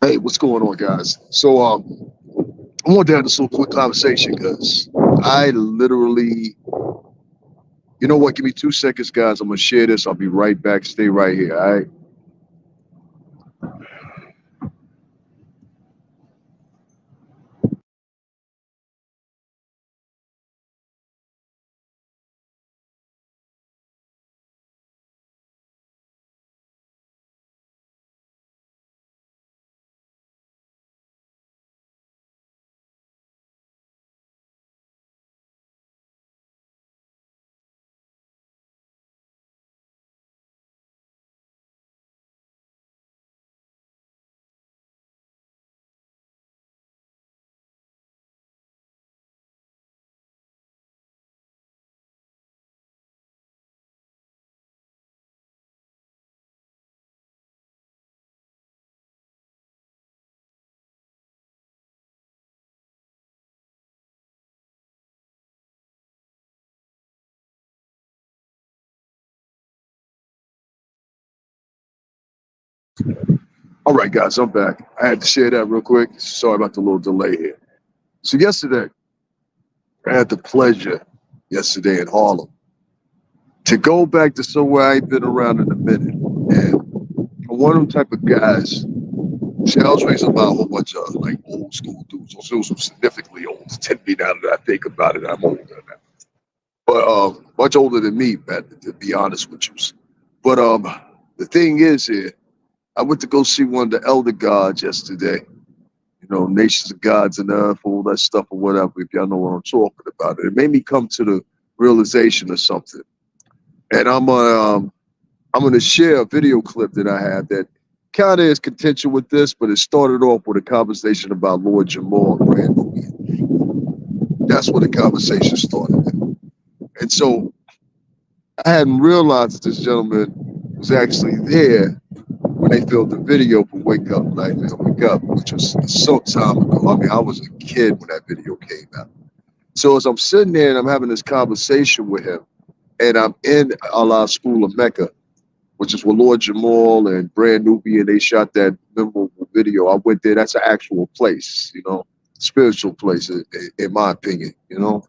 Hey, what's going on, guys? I wanted to have this little quick conversation because I literally, you know what? Give me 2 seconds, guys. I'm gonna share this. I'll be right back. Stay right here. All right. All right, guys. I'm back. I had to share that real quick. Sorry about the little delay here. So yesterday, I had the pleasure yesterday in Harlem to go back to somewhere I ain't been around in a minute, and I'm one of them type of guys. See, I was raised by a whole bunch of like old school dudes, also some significantly old. Tend to be now that I think about it, I'm older now. But much older than me, man, to be honest with you. But the thing is here, I went to go see one of the elder gods yesterday. You know, nations of gods and earth, all that stuff or whatever. If y'all know what I'm talking about, it made me come to the realization of something. And I'm gonna share a video clip that I have that kind of is contention with this, but it started off with a conversation about Lord Jamar and Brand Nubian. That's where the conversation started. And so I hadn't realized that this gentleman was actually there when they filmed the video for Wake Up Nightmare Wake Up, which was some time ago. I mean, I was a kid when that video came out. So as I'm sitting there and I'm having this conversation with him, and I'm in Allah School of Mecca, which is where Lord Jamal and Brand Nubian, they shot that memorable video. I went there. That's an actual place, you know, spiritual place, in my opinion, you know.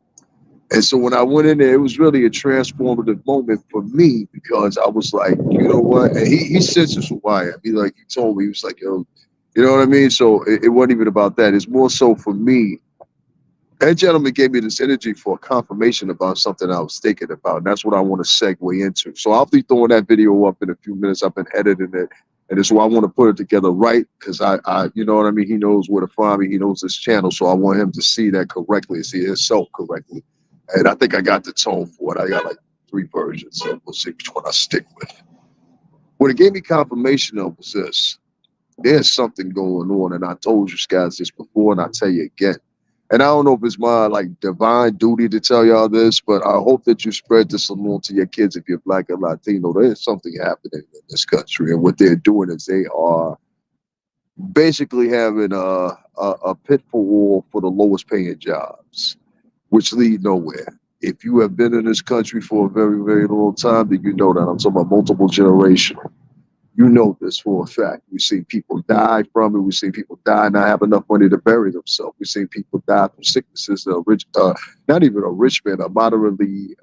And so when I went in there, it was really a transformative moment for me because I was like, you know what? And he senses who I am. He told me, he was like, yo, you know what I mean? So it wasn't even about that. It's more so for me. That gentleman gave me this energy for confirmation about something I was thinking about. And that's what I want to segue into. So I'll be throwing that video up in a few minutes. I've been editing it. And it's why I want to put it together right because you know what I mean? He knows where to find me. He knows this channel. So I want him to see that correctly, see himself correctly. And I think I got the tone for it. I got like 3 versions. So we'll see which one I stick with. What it gave me confirmation of was this. There's something going on. And I told you guys this before and I tell you again. And I don't know if it's my like divine duty to tell y'all this, but I hope that you spread this along to your kids if you're Black or Latino. There's something happening in this country, and what they're doing is they are basically having a pitfall war for the lowest paying jobs, which lead nowhere. If you have been in this country for a very, very long time, then you know that. I'm talking about multiple generations. You know this for a fact. We've seen people die from it. We've seen people die and not have enough money to bury themselves. We've seen people die from sicknesses that not even a rich man, a moderately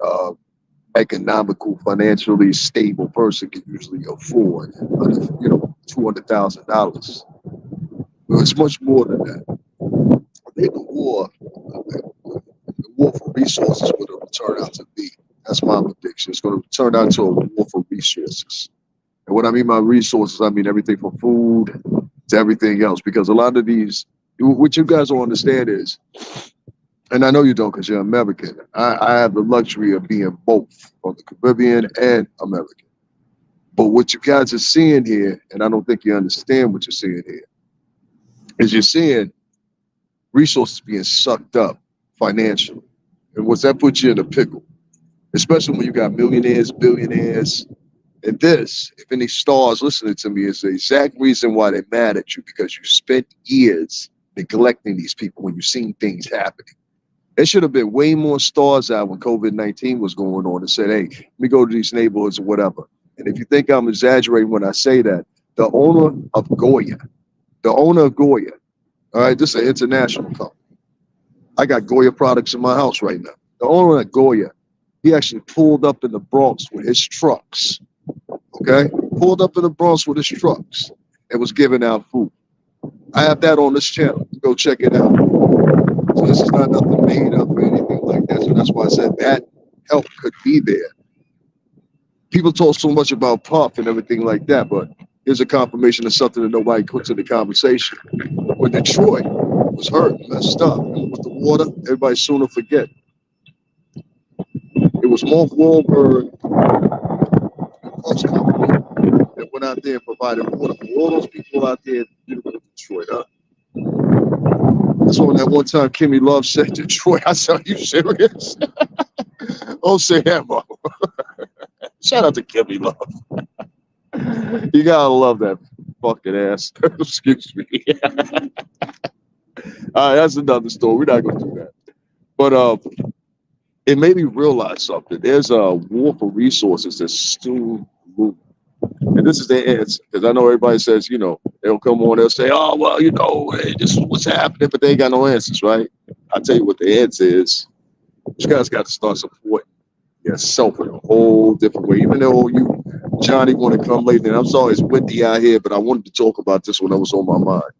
economical, financially stable person can usually afford, $200,000. Well, it's much more than that. I think the war for resources is going to turn out to be. That's my prediction. It's going to turn out to a war for resources. And what I mean by resources, I mean everything from food to everything else. Because a lot of these, what you guys don't understand is, and I know you don't because you're American, I have the luxury of being both from the Caribbean and American. But what you guys are seeing here, and I don't think you understand what you're seeing here, is you're seeing resources being sucked up financially. And what's that put you in a pickle? Especially when you got millionaires, billionaires, and this, if any stars listening to me, is the exact reason why they're mad at you because you spent years neglecting these people when you've seen things happening. There should have been way more stars out when COVID-19 was going on and said, hey, let me go to these neighborhoods or whatever. And if you think I'm exaggerating when I say that, the owner of Goya, The owner of Goya, all right, this is an international company. I got Goya products in my house right now. The owner of Goya, he actually pulled up in the Bronx with his trucks, okay? Pulled up in the Bronx with his trucks and was giving out food. I have that on this channel. Go check it out. So this is not nothing made up or anything like that. So that's why I said that help could be there. People talk so much about Puff and everything like that, but here's a confirmation of something that nobody puts in the conversation. When Detroit was hurt, messed up, and with the water, everybody sooner forget. It was Mark Wahlberg, Puff's company, that went out there and provided water for all those people out there in beautiful Detroit. Huh? That's when that one time Kimmy Love said Detroit. I said, are you serious? Don't say that, mama. Shout out to Kimmy Love. You gotta love that fucking ass. Excuse me. All right, that's another story. We're not gonna do that. But it made me realize something. There's a war for resources that's still moving. And this is the answer, because I know everybody says, you know, they'll come on, they'll say, oh, well, you know, hey, this is what's happening, but they ain't got no answers, right? I'll tell you what the answer is. You guys got to start supporting yourself in a whole different way. Even though you, Johnny, want to come late, and I'm sorry it's windy out here, but I wanted to talk about this when it was on my mind.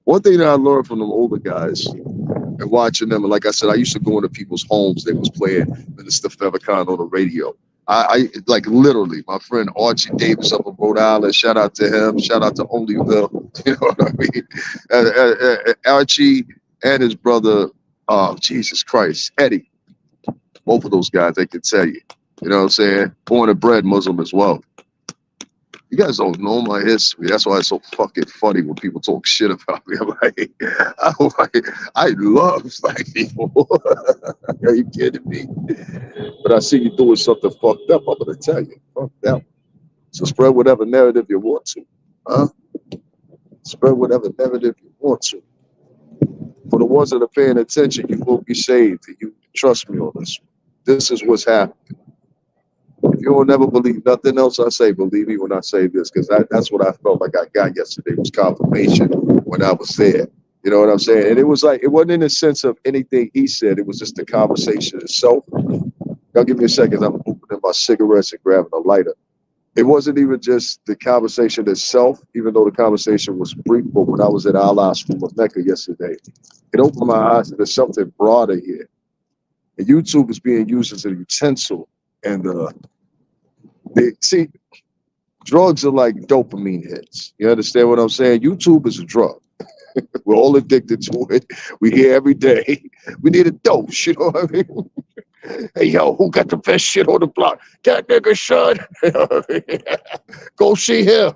One thing that I learned from them older guys and watching them, and like I said, I used to go into people's homes. They was playing Minister Feathercon on the radio. I like literally my friend Archie Davis up in Rhode Island. Shout out to him. Shout out to Onlyville. You know what I mean? Archie and his brother, Jesus Christ, Eddie. Both of those guys, they can tell you. You know what I'm saying? Born and bred Muslim as well. You guys don't know my history. That's why it's so fucking funny when people talk shit about me. I love black people. Are you kidding me? But I see you doing something fucked up. I'm gonna tell you, fuck that one. So spread whatever narrative you want to, huh? Spread whatever narrative you want to. For the ones that are paying attention, you will be saved. You trust me on this one. This is what's happening. If you will never believe nothing else I say, believe me when I say this, because that's what I felt like I got yesterday was confirmation when I was there. You know what I'm saying? And it was like, it wasn't in the sense of anything he said. It was just the conversation itself. Y'all give me a second. I'm opening my cigarettes and grabbing a lighter. It wasn't even just the conversation itself, even though the conversation was brief. But when I was at Allah's School of Mecca yesterday, it opened my eyes to there's something broader here. And YouTube is being used as a utensil. And see, drugs are like dopamine hits. You understand what I'm saying? YouTube is a drug. We're all addicted to it. We hear every day. We need a dose, you know what I mean? Hey, yo, who got the best shit on the block? That nigga Sean. Go see him.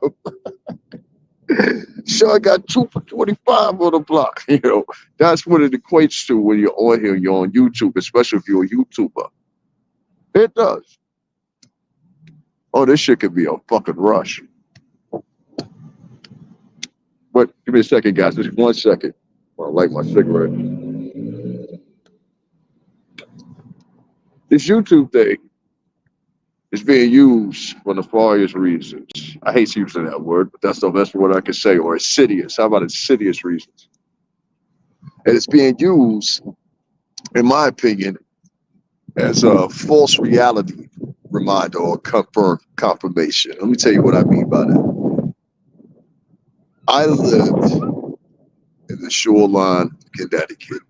Sean got 2 for 25 on the block. You know, that's what it equates to when you're on here, you're on YouTube, especially if you're a YouTuber. It does. Oh, this shit could be a fucking rush. But give me a second, guys. Just 1 second. I light my cigarette. This YouTube thing is being used for nefarious reasons. I hate using that word, but that's the best word I can say. Or insidious. How about insidious reasons? And it's being used, in my opinion, as a false reality reminder or confirmation. Let me tell you what I mean by that. I lived in the shoreline of Connecticut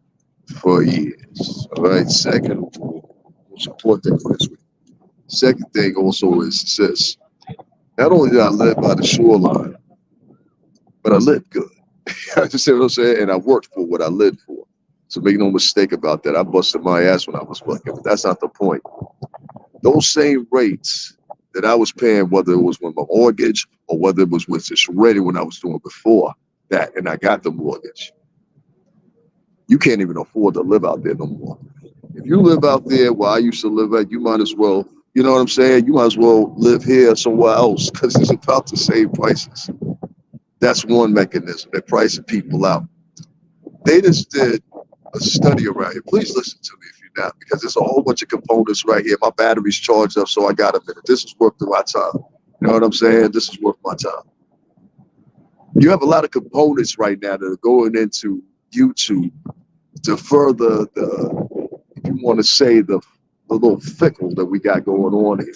for years. All right. Second, we'll support that this week. Second thing also is this. Not only did I live by the shoreline, but I lived good. You understand what I'm saying? And I worked for what I lived for. So make no mistake about that. I busted my ass when I was working, but that's not the point. Those same rates that I was paying, whether it was with my mortgage or whether it was with this ready when I was doing before that, and I got the mortgage, you can't even afford to live out there no more. If you live out there where I used to live at, you might as well, you know what I'm saying? You might as well live here somewhere else because it's about the same prices. That's one mechanism. They're pricing people out. They just did a study around here. Please listen to me if you're not, because there's a whole bunch of components right here. My battery's charged up, so I got a minute. This is worth my time. You know what I'm saying? This is worth my time. You have a lot of components right now that are going into YouTube to further if you want to say, the little fickle that we got going on here.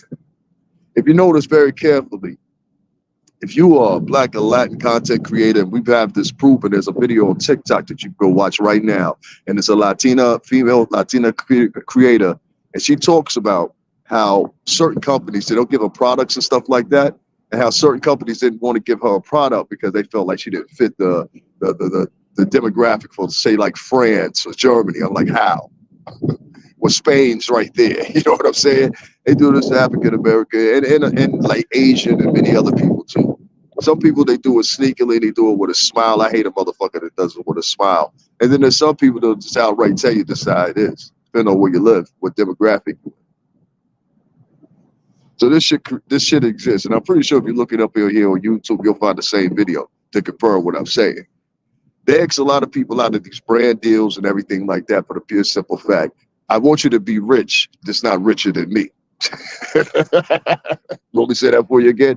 If you notice very carefully, if you are a Black or Latin content creator, and we have this proof, and there's a video on TikTok that you can go watch right now, and it's a female Latina creator, and she talks about how certain companies, they don't give her products and stuff like that, and how certain companies didn't want to give her a product because they felt like she didn't fit the demographic for, say, like France or Germany. I'm like, how? Well, Spain's right there. You know what I'm saying? They do this to African American and like Asian and many other people too. Some people, they do it sneakily, they do it with a smile. I hate a motherfucker that does it with a smile. And then there's some people that just outright tell you this how it is, depending on where you live, what demographic you're in. So this shit exists, and I'm pretty sure if you look it up here on YouTube, you'll find the same video to confirm what I'm saying. They X a lot of people out of these brand deals and everything like that for the pure simple fact, I want you to be rich, just not richer than me. Let me say that for you again.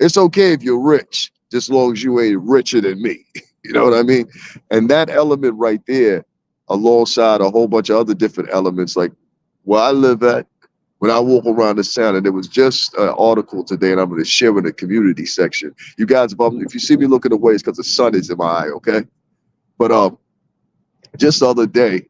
It's okay if you're rich, just as long as you ain't richer than me. You know what I mean? And that element right there, alongside a whole bunch of other different elements, like where I live at, when I walk around this town, and there was just an article today, and I'm going to share in the community section. You guys, if you see me looking away, it's because the sun is in my eye, okay? But just the other day,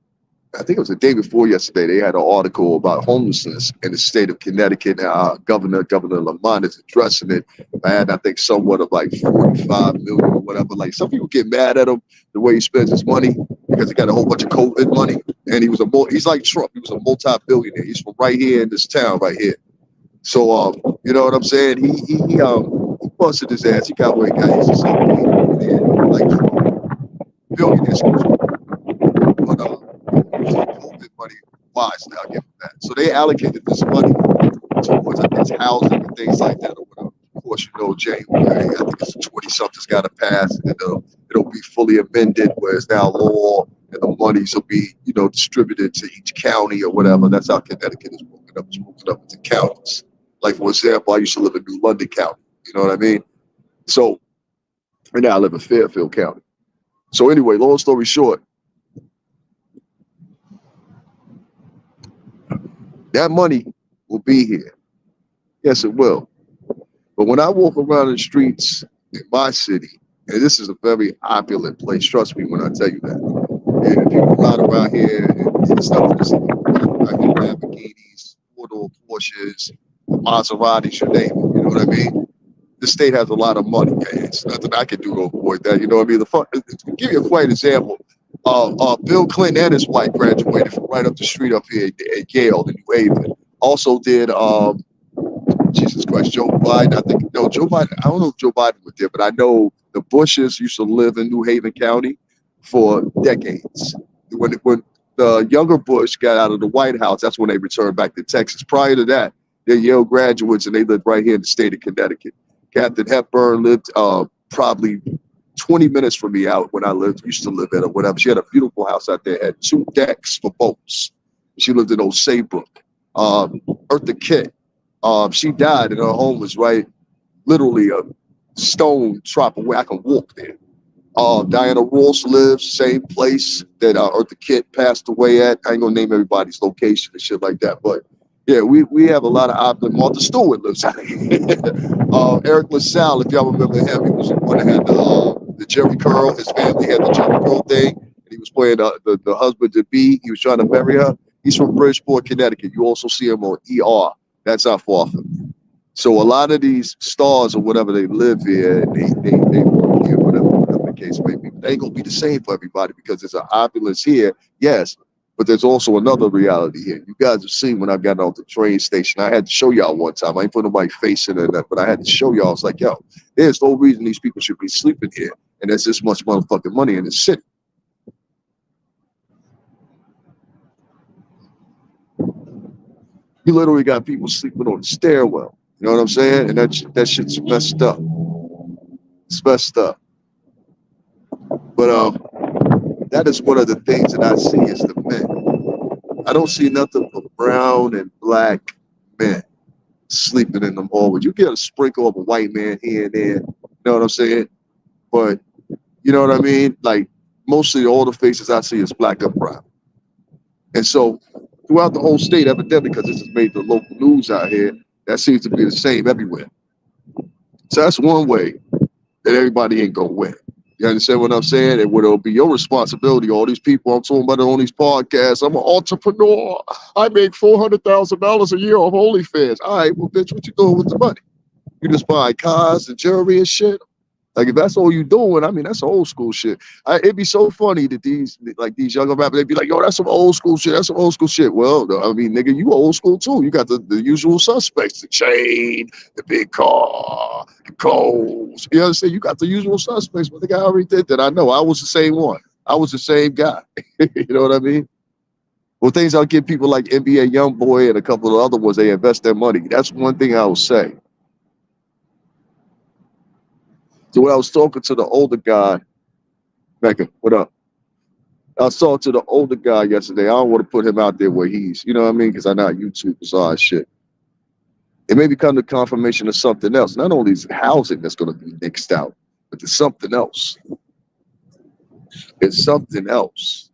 I think it was the day before yesterday, they had an article about homelessness in the state of Connecticut. Governor Lamont is addressing it. And I think somewhat of like 45 million or whatever. Like, some people get mad at him the way he spends his money because he got a whole bunch of COVID money. And he's like Trump. He was a multi-billionaire. He's from right here in this town right here. So, you know what I'm saying? He busted his ass. He got where he got his like billionaires. But COVID money wise, now give him that. So they allocated this money towards, I think, housing and things like that or whatever. Of course, you know, January, I think it's 20-something's got to pass, and it'll be fully amended where it's now law, and the monies will be, you know, distributed to each county or whatever. That's how Connecticut is broken up. It's broken up into counties. Like, for example, I used to live in New London County. You know what I mean? So, right now I live in Fairfield County. So anyway, long story short, that money will be here. Yes, it will. But when I walk around the streets in my city, and this is a very opulent place, trust me when I tell you that. And people ride around here and stuff, Lamborghinis, four-door Porsches, Maseratis, you name it. You know what I mean? The state has a lot of money. It's nothing I can do to avoid that. You know what I mean? To give you a quick example, Bill Clinton and his wife graduated from right up the street up here at Yale in New Haven. Also did, Jesus Christ, Joe Biden. Joe Biden. I don't know if Joe Biden was there, but I know the Bushes used to live in New Haven County for decades. When the younger Bush got out of the White House, that's when they returned back to Texas. Prior to that, they're Yale graduates, and they lived right here in the state of Connecticut. Captain Hepburn lived probably 20 minutes from me out when I used to live at or whatever. She had a beautiful house out there, had 2 decks for boats. She lived in Old Saybrook. Eartha Kitt, she died, and her home was right, literally a stone drop away. I can walk there. Diana Ross lives same place that Eartha Kitt passed away at. I ain't gonna name everybody's location and shit like that, but yeah, we have a lot of opulent. Martha Stewart lives out here. Eric LaSalle, if y'all remember him, he was the one that had the Jerry Curl. His family had the Jerry Curl thing, and he was playing the husband to be. He was trying to marry her. He's from Bridgeport, Connecticut. You also see him on ER. That's not far from him. So a lot of these stars or whatever, they live here, and they work here, whatever the case may be. They ain't gonna be the same for everybody because there's an opulence here, yes. But there's also another reality here. You guys have seen when I got out the train station, I had to show y'all one time. I ain't put nobody face in it, but I had to show y'all. It's like, yo, there's no reason these people should be sleeping here. And there's this much motherfucking money in the city. You literally got people sleeping on the stairwell. You know what I'm saying? And that shit's messed up. It's messed up. But that is one of the things that I see is the men. I don't see nothing but brown and black men sleeping in them hallways. You get a sprinkle of a white man here and there, you know what I'm saying? but you know what I mean? Like mostly all the faces I see is black and brown. And so throughout the whole state, evidently, because this has made the local news out here, that seems to be the same everywhere. So that's one way that everybody ain't gonna win. You understand what I'm saying? And what it'll be your responsibility, all these people I'm talking about on these podcasts. I'm an entrepreneur. I make $400,000 a year off OnlyFans. All right, well, bitch, what you doing with the money? You just buy cars and jewelry and shit. Like if that's all you doing, I mean that's old school shit. It'd be so funny that these younger rappers, they'd be like, yo, that's some old school shit. That's some old school shit. Well, I mean, nigga, you old school too. You got the usual suspects, the chain, the big car, the clothes. You understand? You got the usual suspects, but the guy already did that. I know. I was the same one. I was the same guy. You know what I mean? Well, things I'll give people like NBA Youngboy and a couple of other ones, they invest their money. That's one thing I will say. So when I was talking to the older guy, Mecca, what up? I was talking to the older guy yesterday. I don't want to put him out there where he's, you know what I mean? Because I know YouTube is all shit. It may become the confirmation of something else. Not only is it housing that's going to be nixed out, but there's something else. It's something else.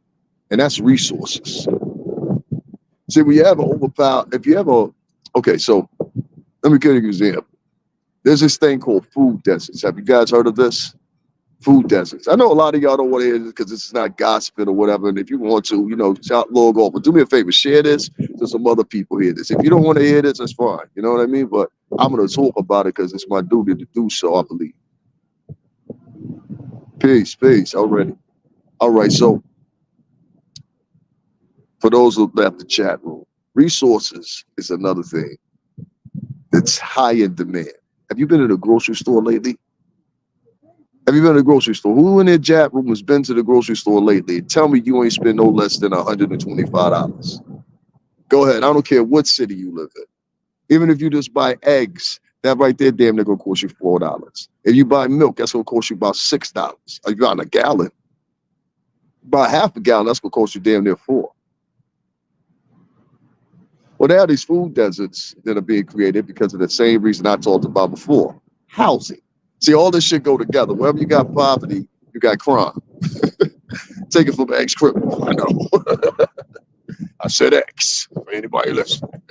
And that's resources. See, when you have an overpowered, if you have a, okay, so let me give you an example. There's this thing called food deserts. Have you guys heard of this? Food deserts. I know a lot of y'all don't want to hear this because this is not gossiping or whatever. And if you want to, you know, log on. But do me a favor, share this so some other people hear this. If you don't want to hear this, that's fine. You know what I mean? But I'm going to talk about it because it's my duty to do so, I believe. Peace already. All right, so for those who left the chat room, resources is another thing that's high in demand. Have you been in a grocery store lately? Have you been in a grocery store? Who in their chat room has been to the grocery store lately? Tell me you ain't spent no less than $125. Go ahead. I don't care what city you live in. Even if you just buy eggs, that right there damn near gonna cost you $4. If you buy milk, that's gonna cost you about $6. If you buy a gallon, buy half a gallon, that's gonna cost you damn near $4. Well, there are these food deserts that are being created because of the same reason I talked about before. Housing. See, all this shit go together. Wherever you got poverty, you got crime. Take it from ex-criminal. I know. I said X for anybody listening.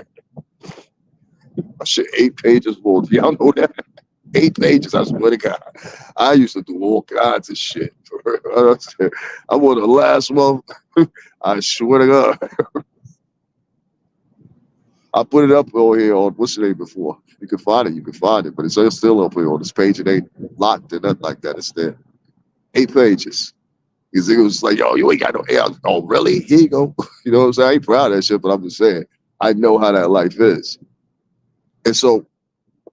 I said 8 pages more. Do y'all know that? 8 pages, I swear to God. I used to do all kinds of shit. I wore the last month. I swear to God. I put it up over here on what's the name before. You can find it, but it's still up here on this page. It ain't locked or nothing like that. It's there. 8 pages. Because it was like, yo, you ain't got no air. Oh, really? Here you go. You know what I'm saying? I ain't proud of that shit, but I'm just saying, I know how that life is. And so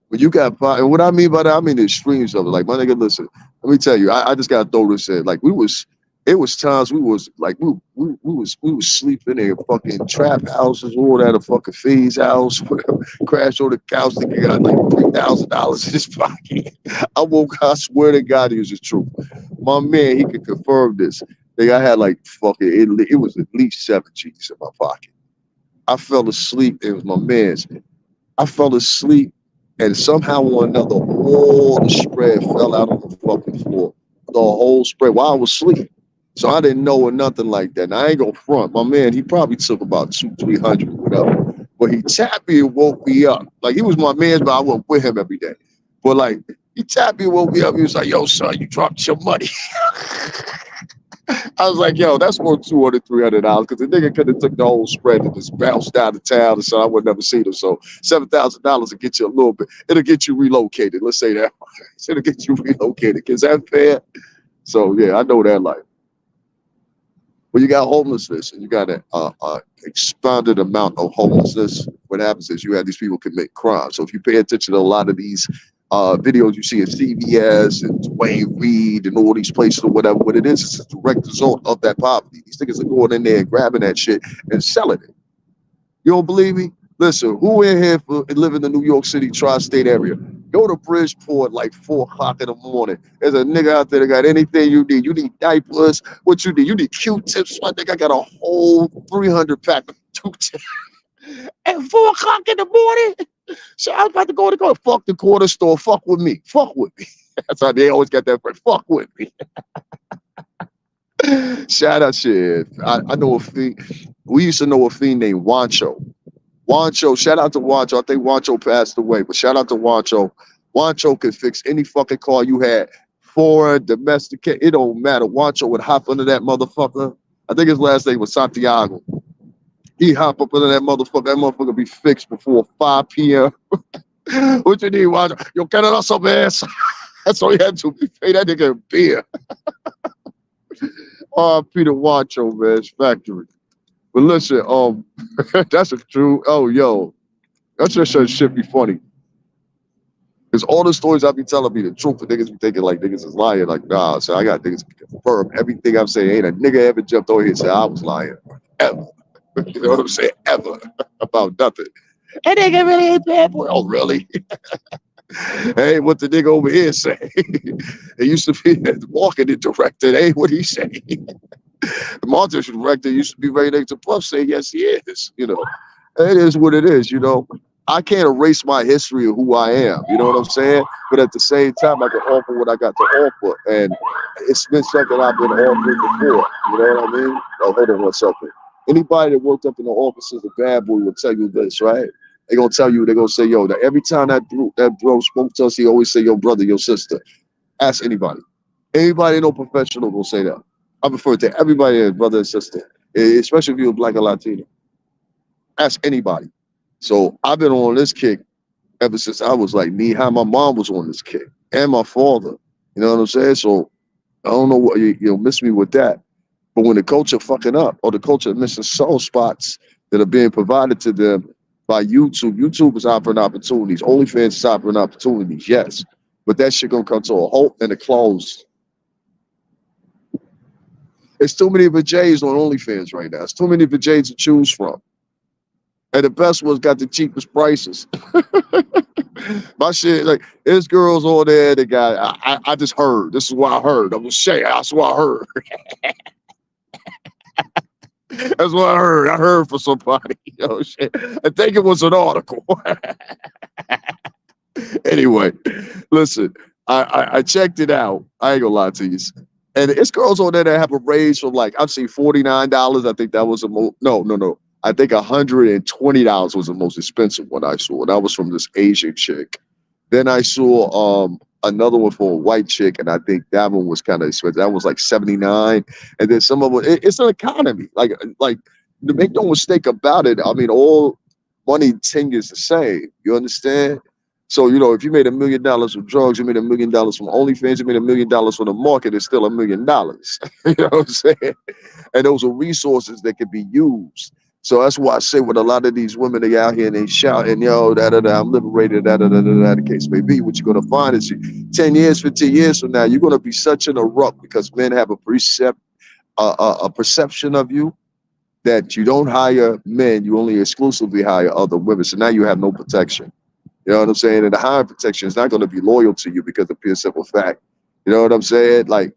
when you got, and what I mean by that, I mean the extremes of it. Like, my nigga, listen, let me tell you, I just got to throw this in. Like, it was times we was like we was sleeping in fucking trap houses, all that a fucking Fee's house, crash on the couch, nigga got like $3,000 in his pocket. I swear to God, it was the truth. My man, he could confirm this. Nigga, I had like fucking it was at least 7 G's in my pocket. I fell asleep. It was my man's. I fell asleep, and somehow or another, all the spread fell out on the fucking floor. The whole spread while I was asleep. So I didn't know or nothing like that. And I ain't gonna front. My man, he probably took about 200-300 or whatever. But he tapped me and woke me up. Like, he was my man, but I went with him every day. But like, he tapped me and woke me up. He was like, yo, son, you dropped your money. I was like, yo, that's worth $200-300 because the nigga could have took the whole spread and just bounced out of town, and so I would never see him. So $7,000 will get you a little bit. It'll get you relocated. Let's say that. It'll get you relocated. Is that fair? So yeah, I know that life. When you got homelessness and you got an expanded amount of homelessness, what happens is you have these people commit crime. So if you pay attention to a lot of these videos you see in CBS and Dwayne Reed and all these places or whatever, what it is, it's a direct result of that poverty. These niggas are going in there and grabbing that shit and selling it. You don't believe me? Listen, who in here live in the New York City tri-state area? Go to Bridgeport like 4 o'clock in the morning. There's a nigga out there that got anything you need. You need diapers. What you need? You need Q-tips. I think I got a whole 300 pack of Q-tips. At 4 o'clock in the morning? So I was about to go. Fuck the corner store. Fuck with me. Fuck with me. That's how they always got that friend. Fuck with me. Shout out shit. I know a fiend. We used to know a fiend named Wancho. Wancho, shout out to Wancho. I think Wancho passed away, but shout out to Wancho. Wancho could fix any fucking car you had. Foreign, domestic, it don't matter. Wancho would hop under that motherfucker. I think his last name was Santiago. He hop up under that motherfucker. That motherfucker be fixed before 5 p.m. What you need, Wancho? Yo, get it off some ass. That's all you had to pay that nigga a beer. Oh, Peter Wancho, man, it's factory. But listen, that's a true. Oh, yo, that's just shit be funny. Because all the stories I be telling be the truth, and niggas be thinking like niggas is lying. Like, nah, so I got niggas confirm everything I'm saying. Ain't a nigga ever jumped over here and said I was lying. Ever. You know what I'm saying? Ever. About nothing. That nigga really ain't bad boy. Oh, really? Hey, what the nigga over here say? It used to be the marketing director. Hey, what he say? The marketing director used to be right next to Puff saying, yes, he is. You know, it is what it is, you know. I can't erase my history of who I am. You know what I'm saying? But at the same time, I can offer what I got to offer. And it's been something I've been offering before. You know what I mean? Oh, hold on one second. Anybody that worked up in the office as a bad boy will tell you this, right? They're going to tell you, they're going to say, yo, that every time that bro spoke to us, he always say, yo, brother, your sister. Ask anybody. Anybody no professional will say that. I prefer to everybody as brother and sister, especially if you're black or Latino. Ask anybody. So I've been on this kick ever since I was like me, how my mom was on this kick, and my father. You know what I'm saying? So I don't know what you'll miss me with that. But when the culture fucking up, or the culture missing soul spots that are being provided to them by YouTube is offering opportunities. OnlyFans is offering opportunities, yes. But that shit gonna come to a halt and a close. There's too many vajays on OnlyFans right now. There's too many vajays to choose from. And the best ones got the cheapest prices. My shit, like, there's girls on there that got, I just heard. This is what I heard. I'm just saying, that's what I heard. That's what I heard. I heard from somebody. Oh, shit. I think it was an article. Anyway, listen, I checked it out. I ain't gonna lie to you. And it's girls on there that have a range from like, I've seen $49. I think that was the most, no. I think $120 was the most expensive one I saw. That was from this Asian chick. Then I saw another one for a white chick, and I think that one was kind of expensive. That was like $79. And then some of them, it's an economy. Like to make no mistake about it. I mean, all money is the same. You understand? So, you know, if you made $1 million from drugs, you made $1 million from OnlyFans, you made $1 million from the market, it's still $1 million. You know what I'm saying? And those are resources that can be used. So that's why I say with a lot of these women, they out here and they shouting, yo, I'm liberated, the case may be. What you're going to find is 10 years, 15 years from now, you're going to be such in a rut because men have a perception of you that you don't hire men, you only exclusively hire other women. So now you have no protection. You know what I'm saying? And the hiring protection is not going to be loyal to you because of pure simple fact. You know what I'm saying? Like,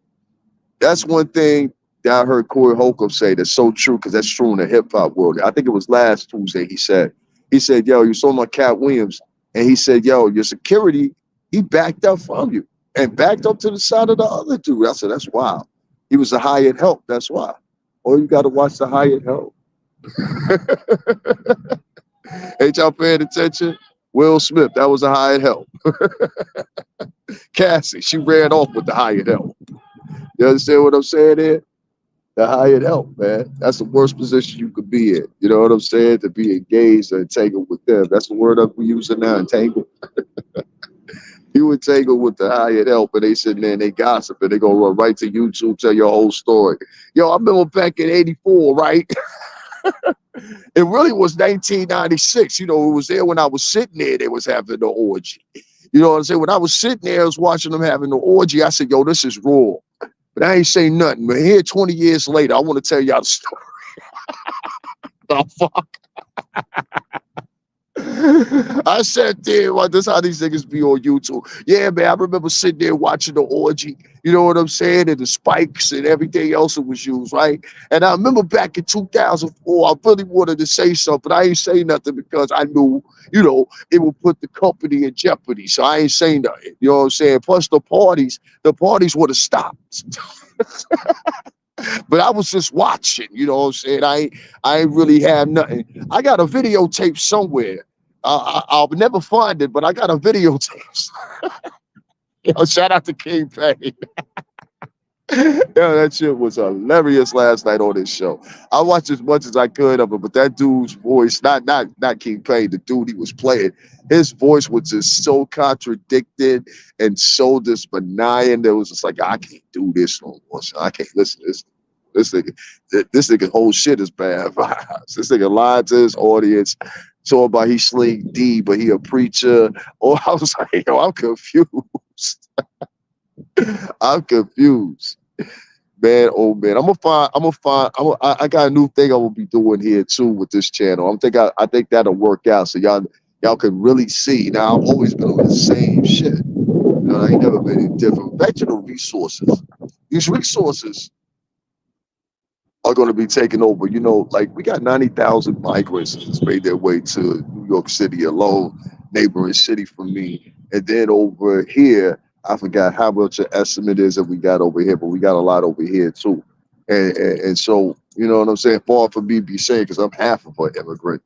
that's one thing that I heard Corey Holcomb say that's so true, because that's true in the hip hop world. I think it was last Tuesday he said, yo, you saw my Cat Williams, and he said, yo, your security, he backed up from you and backed up to the side of the other dude. I said, that's wild. He was a hired help, that's why. Or you got to watch the hired help. Ain't y'all paying attention? Will Smith, that was a hired help. Cassie, she ran off with the hired help. You understand what I'm saying there? The hired help, man. That's the worst position you could be in. You know what I'm saying? To be engaged or entangled with them. That's the word that we're using now, entangled. You entangled with the hired help, and they sitting there and they gossip, and they go run right to YouTube, tell your whole story. Yo, I remember back in '84, right? It really was 1996. You know, it was there when I was sitting there, they was having the orgy. You know what I'm saying? When I was sitting there, I was watching them having the orgy. I said, yo, this is raw. But I ain't saying nothing. But here, 20 years later, I want to tell y'all the story. The fuck? I sat there, well, this how these niggas be on YouTube. Yeah, man, I remember sitting there watching the orgy, you know what I'm saying, and the spikes and everything else that was used, right? And I remember back in 2004, I really wanted to say something, but I ain't say nothing because I knew, you know, it would put the company in jeopardy. So I ain't saying nothing, you know what I'm saying? Plus the parties would have stopped. But I was just watching, you know what I'm saying? I ain't really have nothing. I got a videotape somewhere. I'll never find it, but I got a videotape. Yo, shout out to King Pay. Yeah, that shit was hilarious last night on this show. I watched as much as I could of it, but that dude's voice, not King Payne, the dude he was playing, his voice was just so contradicted and so just benign. That was just like, I can't do this no more. So I can't listen to this. This nigga whole shit is bad vibes. This nigga lied to his audience, talking about he sling D, but he a preacher. Oh, I was like, yo, I'm confused. I'm confused. Man, oh man, I got a new thing I will be doing here too with this channel. I think that'll work out. So y'all can really see. Now I've always been on the same shit. You know, I ain't never been any different. Back to the resources. These resources are going to be taken over. You know, like we got 90,000 migrants that's made their way to New York City alone, neighboring city from me. And then over here, I forgot how much an estimate is that we got over here, but we got a lot over here too. And so, you know what I'm saying? Far from me be saying, because I'm half of an immigrant,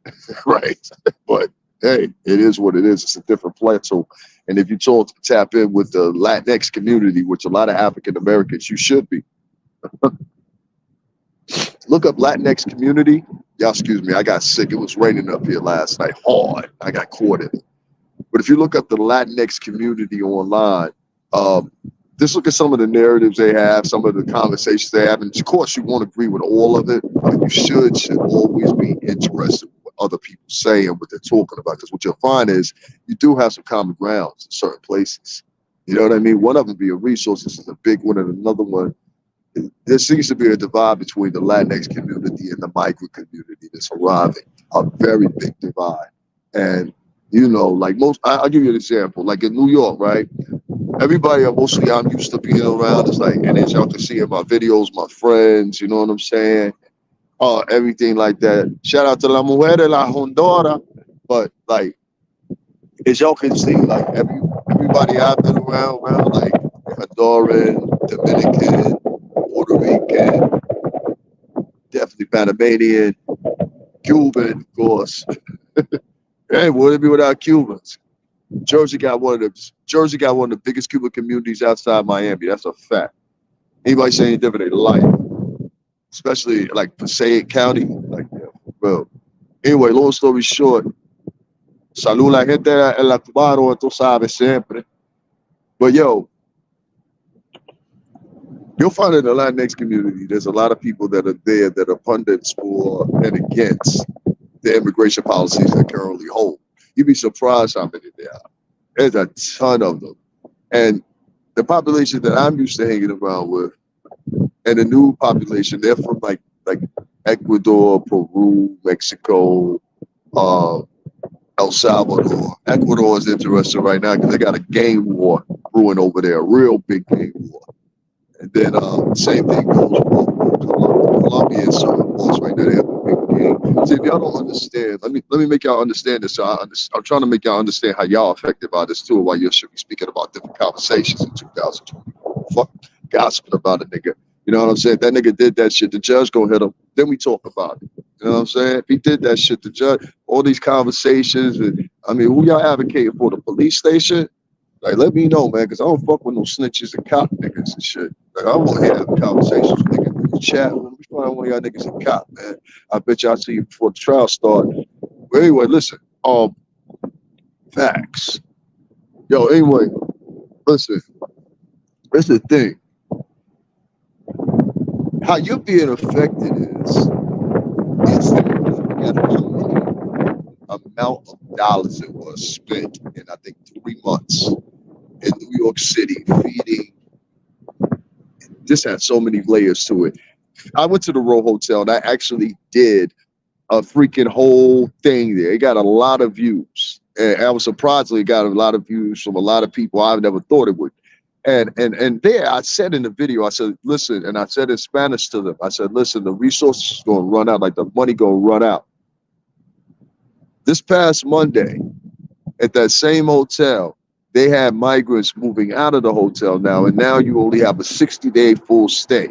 right? But hey, it is what it is. It's a different plateau. And if you talk tap in with the Latinx community, which a lot of African Americans, you should be. Look up Latinx community. Y'all, excuse me, I got sick. It was raining up here last night hard. I got caught in it. But if you look up the Latinx community online, just look at some of the narratives they have, some of the conversations they have. And of course, you won't agree with all of it, but you should always be interested in what other people say and what they're talking about. Because what you'll find is you do have some common grounds in certain places. You know what I mean? One of them being resources is a big one, and another one, there seems to be a divide between the Latinx community and the migrant community that's arriving, a very big divide. And, you know, like I'll give you an example. Like in New York, right? Everybody, mostly I'm used to being around is like, and as y'all can see in my videos, my friends, you know what I'm saying? Everything like that. Shout out to La Mujer de la Hondora. But like, as y'all can see, like everybody I've been around like Honduran, Dominican, Puerto Rican, definitely Panamanian, Cuban, of course. Hey, would it be without Cubans? Jersey got one of the biggest Cuban communities outside Miami. That's a fact. Anybody say any different, they lie. Especially like Passaic County, like yeah, well. Anyway, long story short, salud la gente en la cubano, tú sabes siempre. But yo, you'll find in the Latinx community, there's a lot of people that are there that are pundits for and against the immigration policies that currently hold. You'd be surprised how many there are. There's a ton of them. And the population that I'm used to hanging around with, and the new population, they're from like Ecuador, Peru, Mexico, El Salvador. Ecuador is interesting right now because they got a gang war brewing over there, a real big gang war. And then same thing goes with Colombia and certain parts right now. They have a big game. See, if y'all don't understand, let me make y'all understand this. So I'm trying to make y'all understand how y'all affected by this too, while you should be speaking about different conversations in 2024. Fuck gossiping about a nigga. You know what I'm saying? That nigga did that shit. The judge gonna hit him. Then we talk about it. You know what I'm saying? If he did that shit, the judge, all these conversations, and I mean, who y'all advocating for? The police station? Like, let me know, man, because I don't fuck with no snitches and cop niggas and shit. Like, I want to have conversations with niggas in the chat. Let me find one of y'all niggas in cop, man. I bet y'all see you before the trial start. But anyway, listen. Facts. Yo, anyway, listen. That's the thing. How you're being affected is amount of dollars that was spent in, I think, 3 months in New York City feeding. This had so many layers to it. I went to the Row Hotel and I actually did a freaking whole thing there. It got a lot of views. And I was surprised it got a lot of views from a lot of people I never thought it would. And there I said in the video, I said, listen, and I said in Spanish to them, I said, listen, the resources is going to run out, like the money going to run out. This past Monday, at that same hotel, they had migrants moving out of the hotel now, and now you only have a 60-day full stay.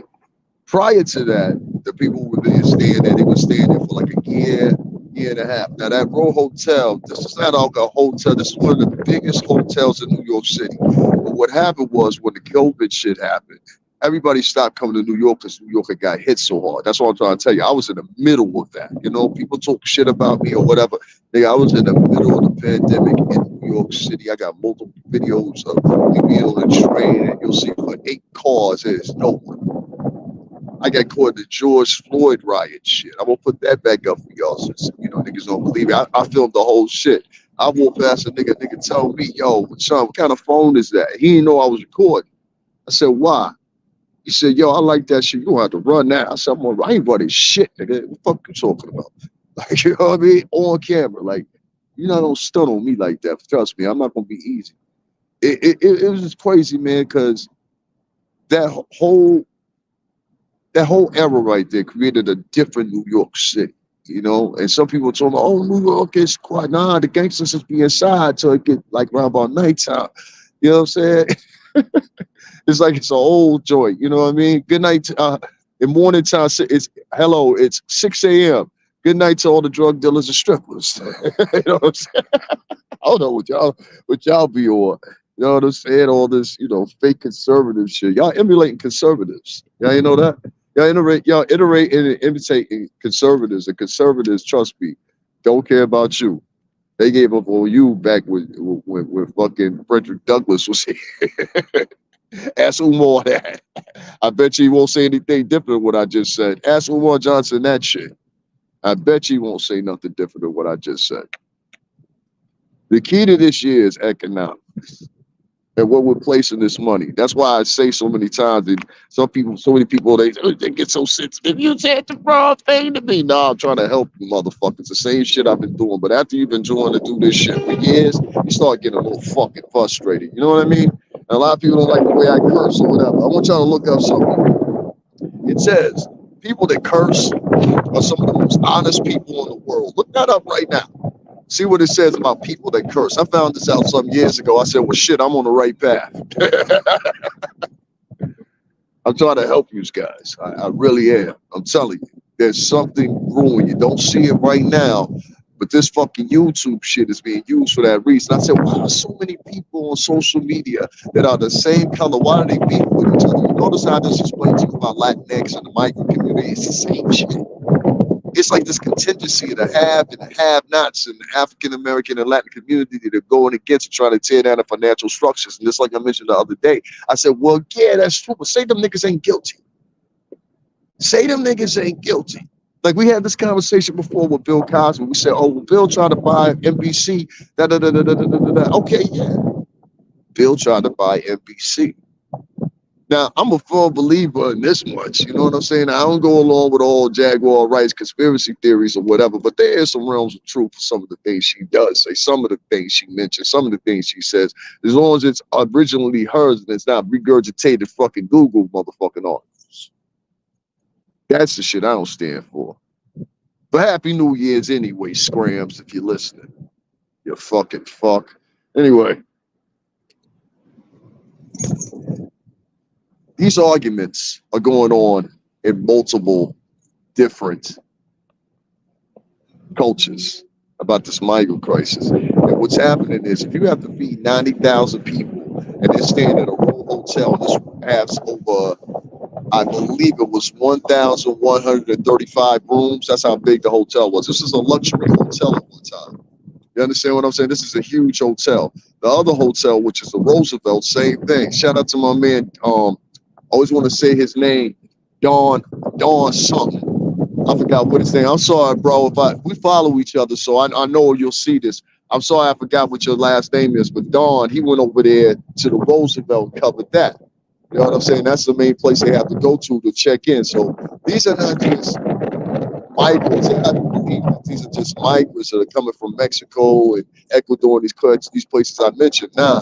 Prior to that, the people who were staying there, they were staying there for like a year and a half. Now that Row Hotel, this is not a hotel, this is one of the biggest hotels in New York City. But what happened was when the COVID shit happened, everybody stopped coming to New York because New York had got hit so hard. That's what I'm trying to tell you. I was in the middle of that. You know, people talk shit about me or whatever. Nigga, I was in the middle of the pandemic in New York City. I got multiple videos of me being on the train, and you'll see for 8 cars, there's no one. I got caught in the George Floyd riot shit. I'm gonna put that back up for y'all, since you know niggas don't believe me. I filmed the whole shit. I walked past a nigga tell me, yo, Sean, what kind of phone is that? He didn't know I was recording. I said, why? He said, yo, I like that shit. You don't have to run that. I said, I ain't running shit, nigga. What the fuck you talking about? Like, you know what I mean? On camera. Like, you're not gonna stun on me like that. Trust me, I'm not gonna be easy. It was just crazy, man, because that whole era right there created a different New York City, you know? And some people told me, oh, New York is quiet. Nah, the gangsters just be inside till it get like around about nighttime. You know what I'm saying? It's like it's an old joint, you know what I mean? Good night. In morning time, it's 6 a.m. Good night to all the drug dealers and strippers. You know what I'm saying? I don't know what y'all be on. You know what I'm saying? All this, you know, fake conservative shit. Y'all emulating conservatives. Y'all know that? Y'all iterate and imitate conservatives. The conservatives, trust me, don't care about you. They gave up on you back when fucking Frederick Douglass was here. Ask Umar that. I bet you he won't say anything different than what I just said. Ask Umar Johnson that shit. I bet you won't say nothing different than what I just said. The key to this year is economics and what we're placing this money. That's why I say so many times that so many people, they get so sensitive. You said the wrong thing to me. No, I'm trying to help you, motherfuckers. The same shit I've been doing. But after you've been trying to do this shit for years, you start getting a little fucking frustrated. You know what I mean? And a lot of people don't like the way I curse or whatever. I want y'all to look up something. It says people that curse are some of the most honest people in the world. Look that up right now. See what it says about people that curse. I found this out some years ago. I said, well, shit, I'm on the right path. I'm trying to help you guys. I really am. I'm telling you, there's something brewing. You don't see it right now, but this fucking YouTube shit is being used for that reason. I said, why are so many people on social media that are the same color? Why are they being with each other? You notice how I just explained to you about Latinx and the migrant community? It's the same shit. It's like this contingency of the have and the have-nots in the African-American and Latin community that are going against and trying to tear down the financial structures. And just like I mentioned the other day, I said, well, yeah, that's true, but say them niggas ain't guilty. Say them niggas ain't guilty. Like we had this conversation before with Bill Cosby. We said, oh, well, Bill tried to buy NBC. Okay, yeah. Bill tried to buy NBC. Now, I'm a full believer in this much, you know what I'm saying? I don't go along with all Jaguar rights conspiracy theories or whatever, but there is some realms of truth for some of the things she does say, some of the things she mentions, some of the things she says, as long as it's originally hers and it's not regurgitated fucking Google motherfucking articles. That's the shit I don't stand for. But Happy New Year's anyway, Scrams, if you're listening. You fucking fuck. Anyway. These arguments are going on in multiple different cultures about this migrant crisis. And what's happening is if you have to feed 90,000 people and they're staying at a Row Hotel, this has over, I believe it was 1,135 rooms. That's how big the hotel was. This is a luxury hotel at one time. You understand what I'm saying? This is a huge hotel. The other hotel, which is the Roosevelt, same thing. Shout out to my man, I always want to say his name, Don something. I forgot what his name. I'm sorry, bro. We follow each other, so I know you'll see this. I'm sorry I forgot what your last name is, but Don, he went over there to the Roosevelt and covered that. You know what I'm saying? That's the main place they have to go to check in. So these are not just migrants. And I do believe that these are just migrants that are coming from Mexico and Ecuador and these places I mentioned. Now,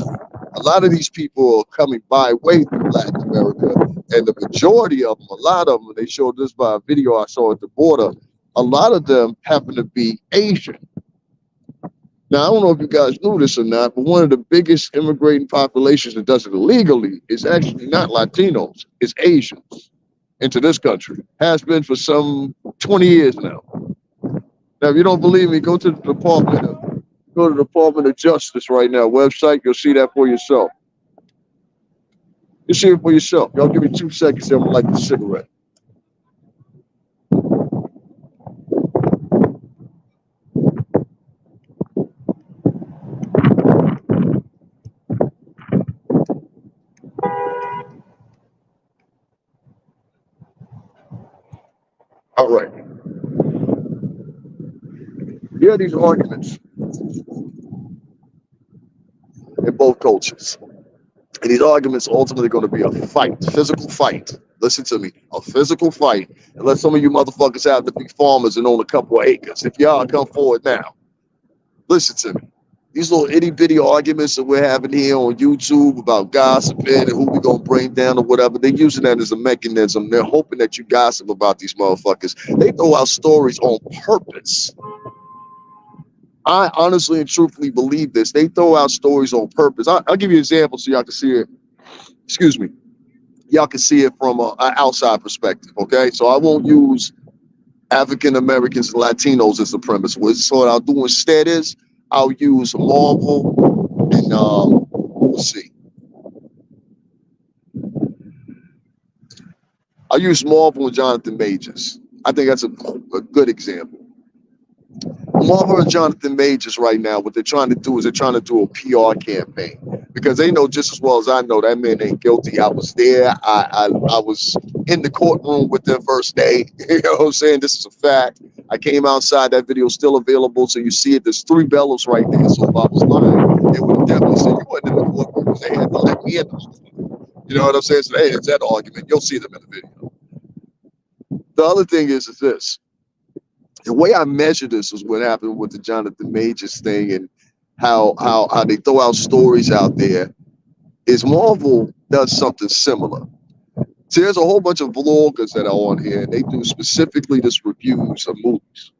a lot of these people are coming by way through Latin America, and the majority of them, a lot of them, they showed this by a video I saw at the border, a lot of them happen to be Asian. Now, I don't know if you guys knew this or not, but one of the biggest immigrating populations that does it illegally is actually not Latinos, it's Asians into this country. Has been for some 20 years now. Now, if you don't believe me, go to the Department of Justice right now website. You'll see that for yourself. You see it for yourself. Y'all give me 2 seconds. I'm gonna light the cigarette. All right. Here are these arguments in both cultures. And these arguments are ultimately going to be a fight, physical fight. Listen to me, a physical fight. Unless some of you motherfuckers have to be farmers and own a couple of acres. If y'all come forward now, listen to me. These little itty bitty arguments that we're having here on YouTube about gossiping and who we gonna bring down or whatever, they're using that as a mechanism. They're hoping that you gossip about these motherfuckers. They throw out stories on purpose. I honestly and truthfully believe this. They throw out stories on purpose. I'll give you an example so y'all can see it. Excuse me. Y'all can see it from an outside perspective, okay? So I won't use African Americans and Latinos as the premise. So what I'll do instead is I'll use Marvel and let's see. I'll use Marvel and Jonathan Majors. I think that's a good example. Marvel and Jonathan Majors right now, what they're trying to do is they're trying to do a PR campaign because they know just as well as I know that man ain't guilty. I was there. I was in the courtroom with them first day. You know what I'm saying? This is a fact. I came outside. That video is still available, so you see it. There's 3 bellows right there. So if I was lying, they would have definitely said you wasn't in the courtroom because they had to let me in. You know what I'm saying? So hey, it's that argument. You'll see them in the video. The other thing is this. The way I measure this is what happened with the Jonathan Majors thing and how they throw out stories out there is Marvel does something similar. So there's a whole bunch of vloggers that are on here and they do specifically just reviews of movies.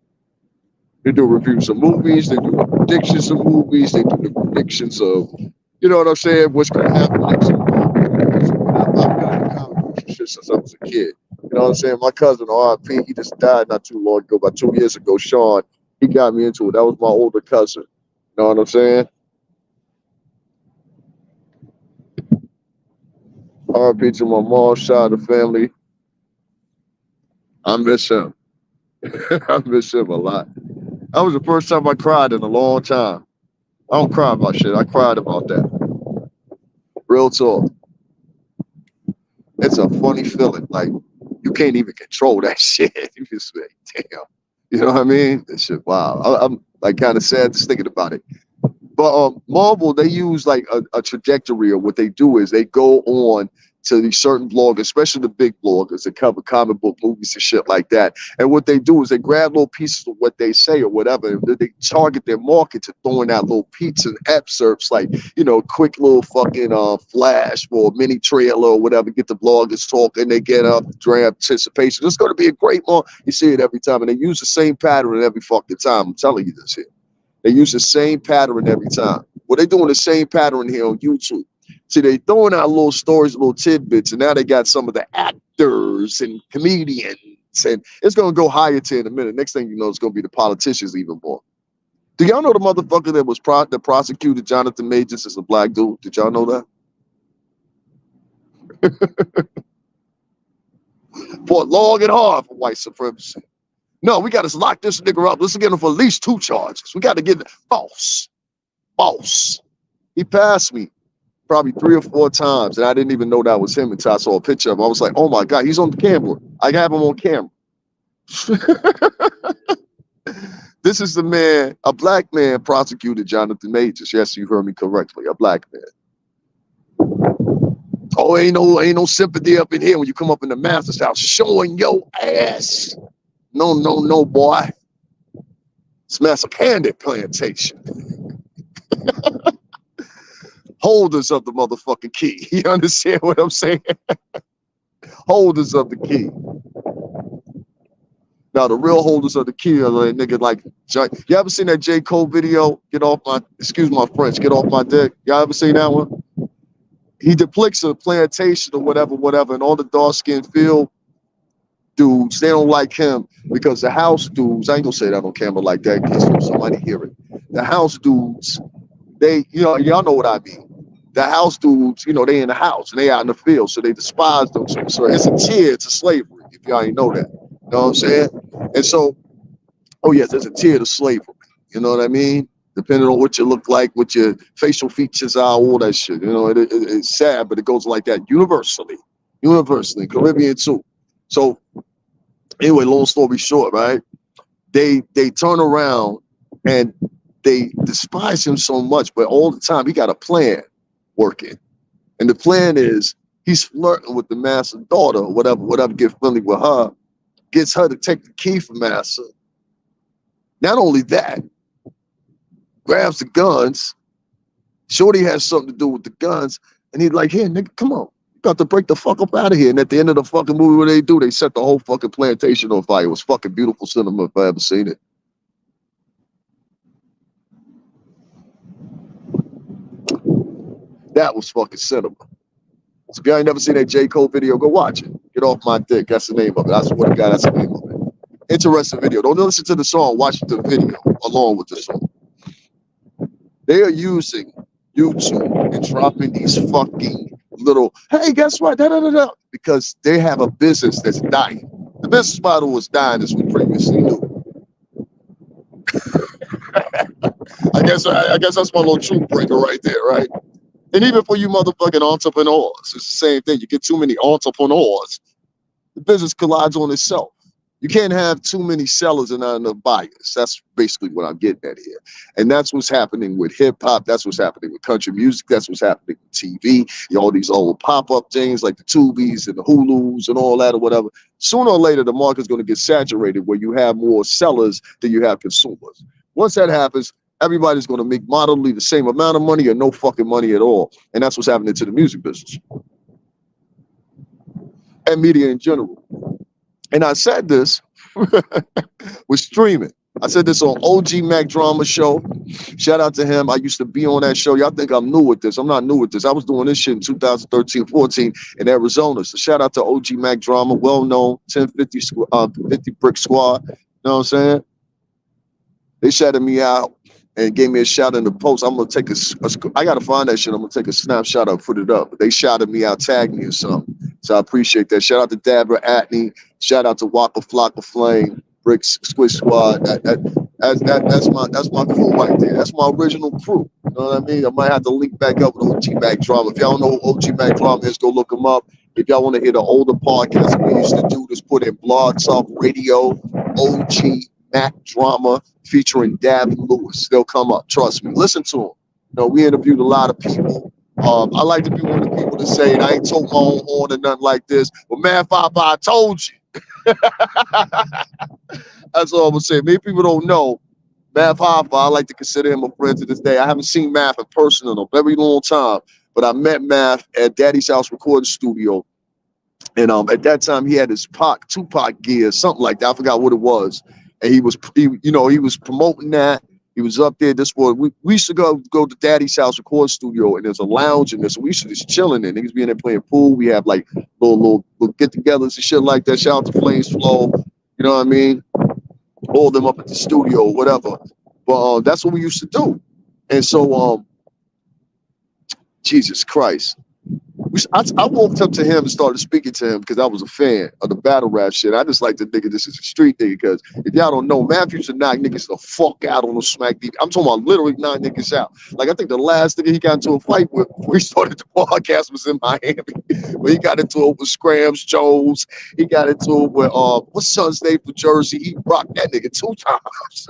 They do reviews of movies, they do the predictions of movies, they do the predictions of, you know what I'm saying, what's going to happen next. I've been in comic books shit since I was a kid. You know what I'm saying? My cousin, R.I.P., he just died not too long ago, about 2 years ago. Sean, he got me into it. That was my older cousin. You know what I'm saying? R.I.P. to my mom, shout out to family. I miss him. I miss him a lot. That was the first time I cried in a long time. I don't cry about shit. I cried about that. Real talk. It's a funny feeling. Like, you can't even control that shit. You just like, damn. You know what I mean? That shit, wow. I'm like kind of sad just thinking about it. But Marvel, they use like a trajectory of what they do is they go on to these certain bloggers, especially the big bloggers that cover comic book movies and shit like that. And what they do is they grab little pieces of what they say or whatever, and they target their market to throwing out little pieces and excerpts, like, you know, quick little fucking flash or mini trailer or whatever, get the bloggers talking, they get up, draft anticipation. It's going to be a great one. You see it every time, and they use the same pattern every fucking time. I'm telling you this here. They use the same pattern every time. Well, they're doing the same pattern here on YouTube. See, they throwing out little stories, little tidbits, and now they got some of the actors and comedians, and it's going to go higher to in a minute. Next thing you know, it's going to be the politicians even more. Do y'all know the motherfucker that was that prosecuted Jonathan Majors as a black dude? Did y'all know that? Fought long and hard for white supremacy. No, we got to lock this nigga up. Let's get him for at least 2 charges. We got to get false. He passed me probably 3 or 4 times, and I didn't even know that was him until I saw a picture of him. I was like, oh my God, he's on the camera. I have him on camera. This is the man, a black man prosecuted Jonathan Majors. Yes, you heard me correctly, a black man. Oh, ain't no sympathy up in here when you come up in the master's house showing your ass. No, no, no, boy. It's Master Candid Plantation. Holders of the motherfucking key. You understand what I'm saying? Holders of the key. Now, the real holders of the key are like nigga like, you ever seen that J. Cole video? Get off my, excuse my French, get off my dick. Y'all ever seen that one? He depicts a plantation or whatever, and all the dark-skinned field dudes, they don't like him because the house dudes, I ain't gonna say that on camera like that in case somebody hear it. The house dudes, they, y'all know what I mean. The house dudes, they in the house and they out in the field, so they despise them. So it's a tier to slavery, if y'all ain't know that. You know what I'm saying? And so, oh yes, there's a tier to slavery. You know what I mean? Depending on what you look like, what your facial features are, all that shit. It's sad, but it goes like that universally, Caribbean too. So anyway, long story short, right? They turn around and they despise him so much, but all the time he got a plan working. And the plan is he's flirting with the master's daughter or whatever, get friendly with her, gets her to take the key from master. Not only that, grabs the guns. Shorty has something to do with the guns. And he's like, here, nigga, come on. You got to break the fuck up out of here. And at the end of the fucking movie, what they do, they set the whole fucking plantation on fire. It was fucking beautiful cinema if I ever seen it. That was fucking cinema. So if y'all ain't never seen that J. Cole video, go watch it. Get off my dick. That's the name of it. I swear to God, that's the name of it. Interesting video. Don't listen to the song. Watch the video along with the song. They are using YouTube and dropping these fucking little, hey, guess what? Because they have a business that's dying. The business model was dying as we previously knew. I guess that's my little truth breaker right there, right? And even for you motherfucking entrepreneurs, it's the same thing. You get too many entrepreneurs, the business collides on itself. You can't have too many sellers and not enough buyers. That's basically what I'm getting at here. And that's what's happening with hip hop. That's what's happening with country music. That's what's happening with TV. All these old pop-up things like the Tubies and the Hulus and all that or whatever. Sooner or later, the market's going to get saturated where you have more sellers than you have consumers. Once that happens, everybody's going to make moderately the same amount of money or no fucking money at all. And that's what's happening to the music business and media in general. And I said this with streaming. I said this on OG Mac Drama Show. Shout out to him. I used to be on that show. Y'all think I'm new with this. I'm not new with this. I was doing this shit in 2013, 14 in Arizona. So shout out to OG Mac Drama, well-known 50 Brick Squad. You know what I'm saying? They shouted me out and gave me a shout in the post. I'm going to take I got to find that shit. I'm going to take a snapshot of put it up. But they shouted me out, tagged me or something. So I appreciate that. Shout out to Dabra Atney. Shout out to Waka Flocka Flame, Brick Squish Squad. That's my crew right there. That's my original crew. You know what I mean? I might have to link back up with OG Mac Drama. If y'all don't know who OG Mac Drama is, go look him up. If y'all want to hear the older podcasts we used to do, just put in Blog Talk Radio, OG Mac Drama, featuring Dabby Lewis. They'll come up. Trust me. Listen to them. We interviewed a lot of people. I like to be one of the people to say, and I ain't told my own horn or nothing like this, but man, I told you. That's all I'm gonna say. Many people don't know Math Hoffa. I like to consider him a friend to this day. I haven't seen Math in person in a very long time, but I met Math at Daddy's House Recording Studio, and at that time he had his Tupac gear, something like that. I forgot what it was, and he was promoting that. He was up there. We used to go to Daddy's House Recording Studio, and there's a lounge in there, so we used to just chilling there. Niggas being there playing pool. We have like little get-togethers and shit like that. Shout out to Flames Flow. You know what I mean? All them up at the studio or whatever. But that's what we used to do. And so, Jesus Christ. I walked up to him and started speaking to him because I was a fan of the battle rap shit. I just like to think of this as a street nigga because if y'all don't know, Matthew used to knock niggas the fuck out on the Smack TV. I'm talking about literally knock niggas out. Like, I think the last nigga he got into a fight with before he started the podcast was in Miami. Where he got into it with Scrams Jones. He got into it with, what's son's name for Jersey? He rocked that nigga 2 times.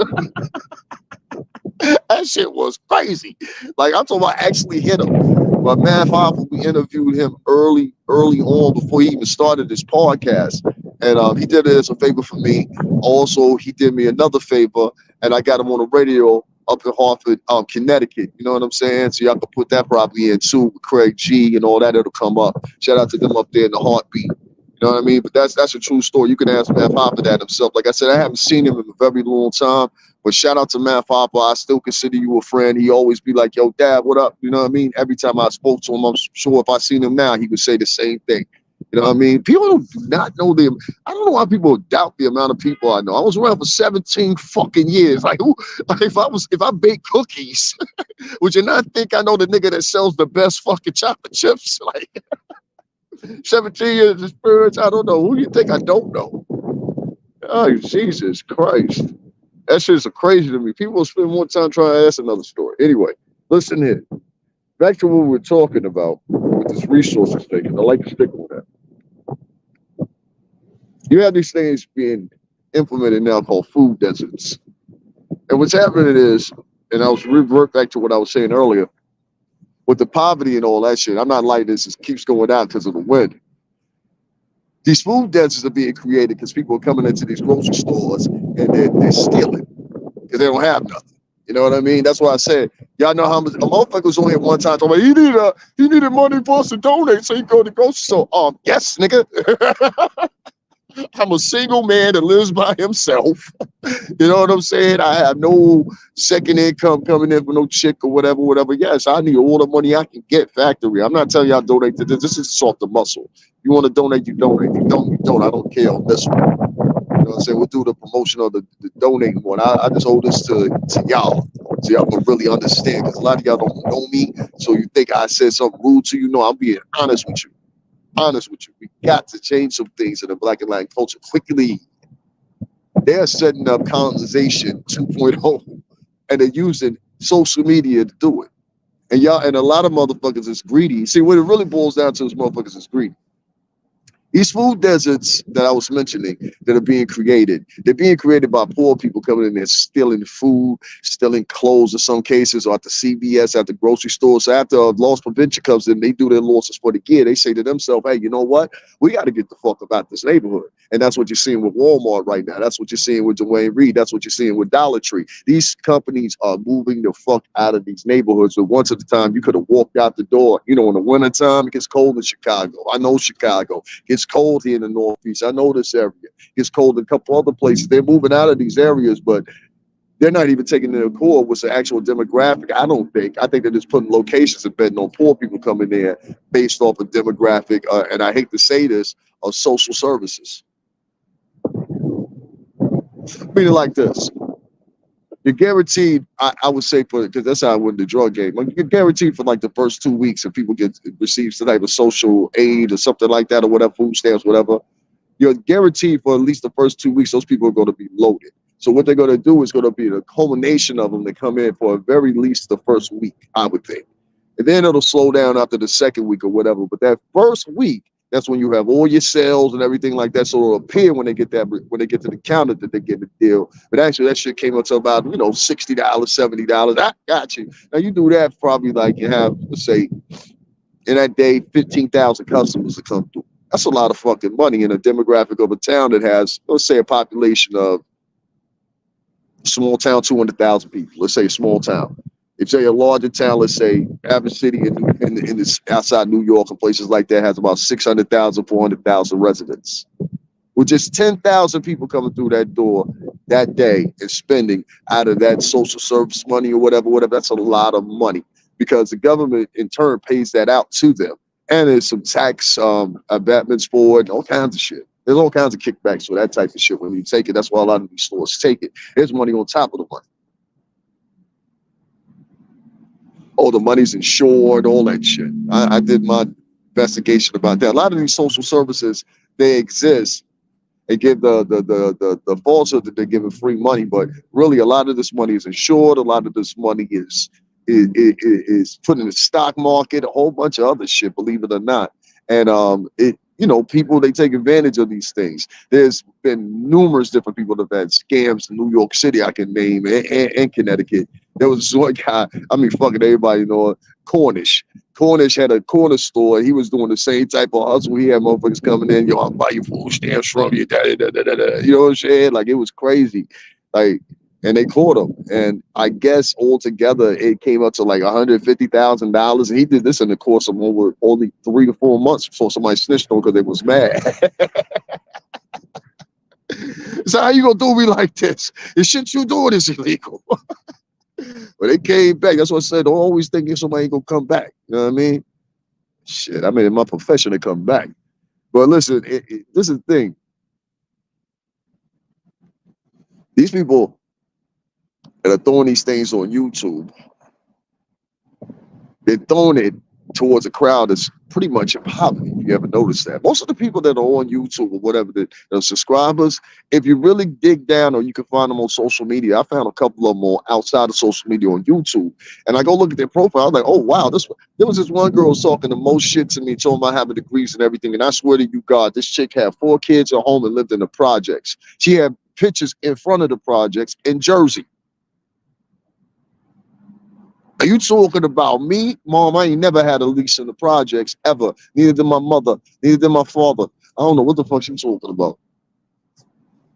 That shit was crazy. Like, I'm talking about actually hit him. But Math Hoffa, we interviewed him early on before he even started his podcast. And he did it as a favor for me. Also, he did me another favor, and I got him on the radio up in Hartford, Connecticut. You know what I'm saying? So y'all can put that probably in too with Craig G and all that. It'll come up. Shout out to them up there in the heartbeat. You know what I mean? But that's a true story. You can ask Matt Hopper that himself. Like I said, I haven't seen him in a very long time. But shout out to Matt Hopper. I still consider you a friend. He always be like, yo, Dad, what up? You know what I mean? Every time I spoke to him, I'm sure if I seen him now, he would say the same thing. You know what I mean? People do not know them. I don't know why people doubt the amount of people I know. I was around for 17 fucking years. Like, like if I bake cookies, would you not think I know the nigga that sells the best fucking chocolate chips? Like 17 years of experience, I don't know. Who do you think I don't know? Oh, Jesus Christ. That shit's crazy to me. People spend more time trying to ask another story. Anyway, listen here. Back to what we were talking about with this resources thing, and I like to stick with that. You have these things being implemented now called food deserts. And what's happening is, and I was revert back to what I was saying earlier, with the poverty and all that shit, I'm not like this, it keeps going down because of the wind. These food deserts are being created because people are coming into these grocery stores and they're stealing because they don't have nothing. You know what I mean? That's why I said, y'all know how much a motherfucker was on here one time talking about he needed money for us to donate so he go to the grocery store. Yes, nigga. I'm a single man that lives by himself. You know what I'm saying? I have no second income coming in for no chick or whatever. Yes, I need all the money I can get, factory. I'm not telling y'all donate to this. This is soft the muscle. You want to donate, you donate. You don't. I don't care on this one. You know what I'm saying? We'll do the promotion of the donating one. I just hold this to y'all so y'all can really understand because a lot of y'all don't know me. So you think I said something rude to you. No, I'm being honest with you. We got to change some things in the black and line culture quickly. They're setting up colonization 2.0 and they're using social media to do it. And a lot of motherfuckers is greedy. See, what it really boils down to is motherfuckers is greedy. These food deserts that I was mentioning that are being created, they're being created by poor people coming in there stealing food, stealing clothes in some cases, or at the CVS, at the grocery store. So after a loss prevention comes in, they do their losses for the year. They say to themselves, hey, you know what? We got to get the fuck about this neighborhood. And that's what you're seeing with Walmart right now. That's what you're seeing with Dwayne Reed. That's what you're seeing with Dollar Tree. These companies are moving the fuck out of these neighborhoods. So once at a time, you could have walked out the door. You know, in the wintertime, it gets cold in Chicago. I know Chicago. It's cold here in the Northeast. I know this area. It's cold in a couple other places. They're moving out of these areas, but they're not even taking into account what's the actual demographic. I don't think. I think they're just putting locations and betting on poor people coming there based off of demographic. And I hate to say this, of social services. Meaning like this. You're guaranteed, I would say, because that's how I win the drug game. Like you're guaranteed for like the first 2 weeks if people receive some type of social aid or something like that or whatever, food stamps, whatever. You're guaranteed for at least the first 2 weeks, those people are going to be loaded. So what they're going to do is going to be the culmination of them to come in for at very least the first week, I would think. And then it'll slow down after the second week or whatever. But that first week, that's when you have all your sales and everything like that. So it'll appear when they get to the counter that they get the deal. But actually, that shit came up to about, $60, $70. I got you. Now you do that probably like you have, let's say, in that day, 15,000 customers to come through. That's a lot of fucking money in a demographic of a town that has, let's say, a population of small town, 200,000 people. Let's say a small town. If say a larger town, let's say average city in this outside New York and places like that has about 600,000, 400,000 residents. With just 10,000 people coming through that door that day and spending out of that social service money or whatever, that's a lot of money because the government in turn pays that out to them. And there's some tax abatements for it, all kinds of shit. There's all kinds of kickbacks for that type of shit when you take it. That's why a lot of these stores take it. There's money on top of the money. Oh, the money's insured, all that shit. I did my investigation about that. A lot of these social services, they exist. They give the falsehood that they're giving free money, but really a lot of this money is insured. A lot of this money is put in the stock market, a whole bunch of other shit, believe it or not. And people, they take advantage of these things. There's been numerous different people that have had scams in New York City I can name, and Connecticut. There was one guy, I mean, fucking everybody know, Cornish. Cornish had a corner store. He was doing the same type of hustle. He had motherfuckers coming in, yo, I'll buy you food stamps from you, da, da, da, da, da. You know what I'm saying? Like, it was crazy. Like, and they caught him. And I guess altogether it came up to like $150,000. And he did this in the course of over only 3 to 4 months before somebody snitched on him because they was mad. So how you gonna do me like this? The shit you doing is illegal. But they came back. That's what I said. Don't always think somebody ain't gonna come back. You know what I mean? Shit, I mean, in my profession, they come back. But listen, this is the thing. These people that are throwing these things on YouTube, they're throwing it towards a crowd that's pretty much in poverty. If you ever notice that, most of the people that are on YouTube or whatever, the subscribers, if you really dig down, or you can find them on social media. I found a couple of them on outside of social media on YouTube, and I go look at their profile. I'm like, oh wow, there was this one girl talking the most shit to me, told me I having degrees and everything, and I swear to you, God, this chick had 4 kids at home and lived in the projects. She had pictures in front of the projects in Jersey. Are you talking about me? Mom, I ain't never had a lease in the projects ever. Neither did my mother, neither did my father. I don't know what the fuck you talking about.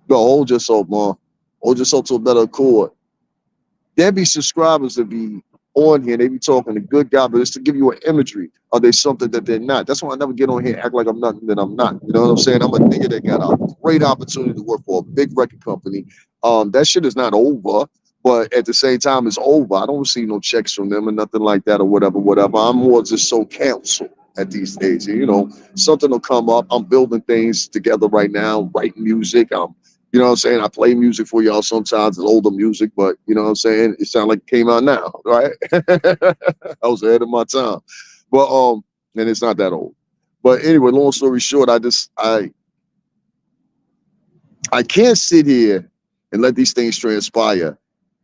Yo, hold yourself, Mom. Hold yourself to a better accord. There be subscribers that be on here, they be talking to good God, but it's to give you an imagery. Are they something that they're not? That's why I never get on here, act like I'm nothing that I'm not. You know what I'm saying? I'm a nigga that got a great opportunity to work for a big record company. That shit is not over. But at the same time, it's over. I don't receive no checks from them or nothing like that or whatever. I'm more just so counsel at these stages. Something will come up. I'm building things together right now, writing music. You know what I'm saying? I play music for y'all sometimes. It's older music, but you know what I'm saying? It sounds like it came out now, right? I was ahead of my time. But and it's not that old. But anyway, long story short, I can't sit here and let these things transpire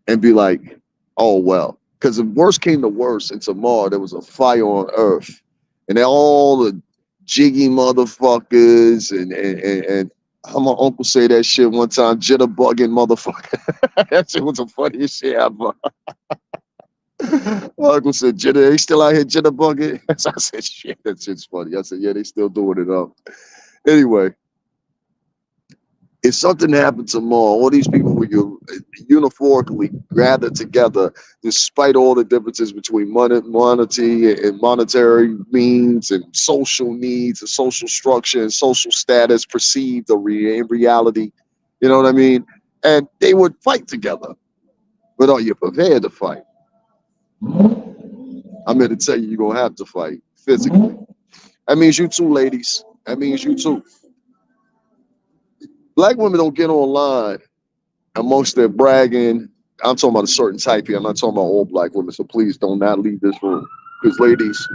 and be like, oh, well, because if worst came to worst, and tomorrow there was a fire on Earth, and all the jiggy motherfuckers, and how my uncle say that shit one time, jitterbugging motherfucker. That shit was the funniest shit ever. My uncle said, they still out here jitterbugging? So I said, shit, that shit's funny. I said, yeah, they still doing it up. Anyway, if something happened tomorrow, all these people will uniformly gather together, despite all the differences between monetary means and social needs and social structure and social status, perceived or in reality. You know what I mean? And they would fight together. But are you prepared to fight? I'm here to tell you, you're going to have to fight physically. That means you too, ladies. That means you too. Black women don't get online amongst their bragging. I'm talking about a certain type here. I'm not talking about all black women, so please don't not leave this room. Because ladies,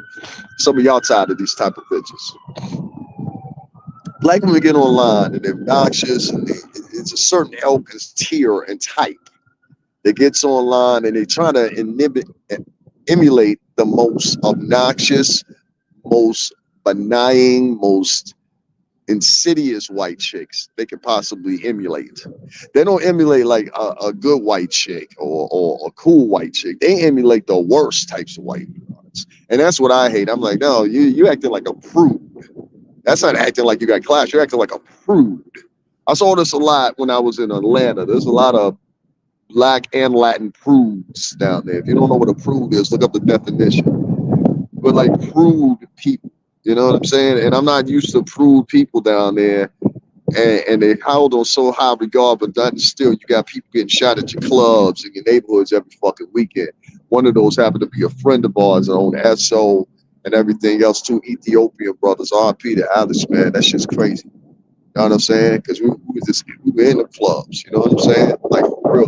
some of y'all tired of these type of bitches. Black women get online and they're obnoxious, and it's a certain ilk and tier and type that gets online and they try to emulate the most obnoxious, most benign, most insidious white chicks they could possibly emulate. They don't emulate like a good white chick or a cool white chick. They emulate the worst types of white ones. And that's what I hate. I'm like, no, you acting like a prude. That's not acting like you got class. You're acting like a prude. I saw this a lot when I was in Atlanta. There's a lot of Black and Latin prudes down there. If you don't know what a prude is, look up the definition. But like prude people. You know what I'm saying? And I'm not used to prude people down there. And they held on so high regard, but that still, you got people getting shot at your clubs and your neighborhoods every fucking weekend. One of those happened to be a friend of ours on SO and everything else, 2 Ethiopian brothers, RP to Alice, man. That shit's crazy. You know what I'm saying? Because we were in the clubs, you know what I'm saying? Like for real.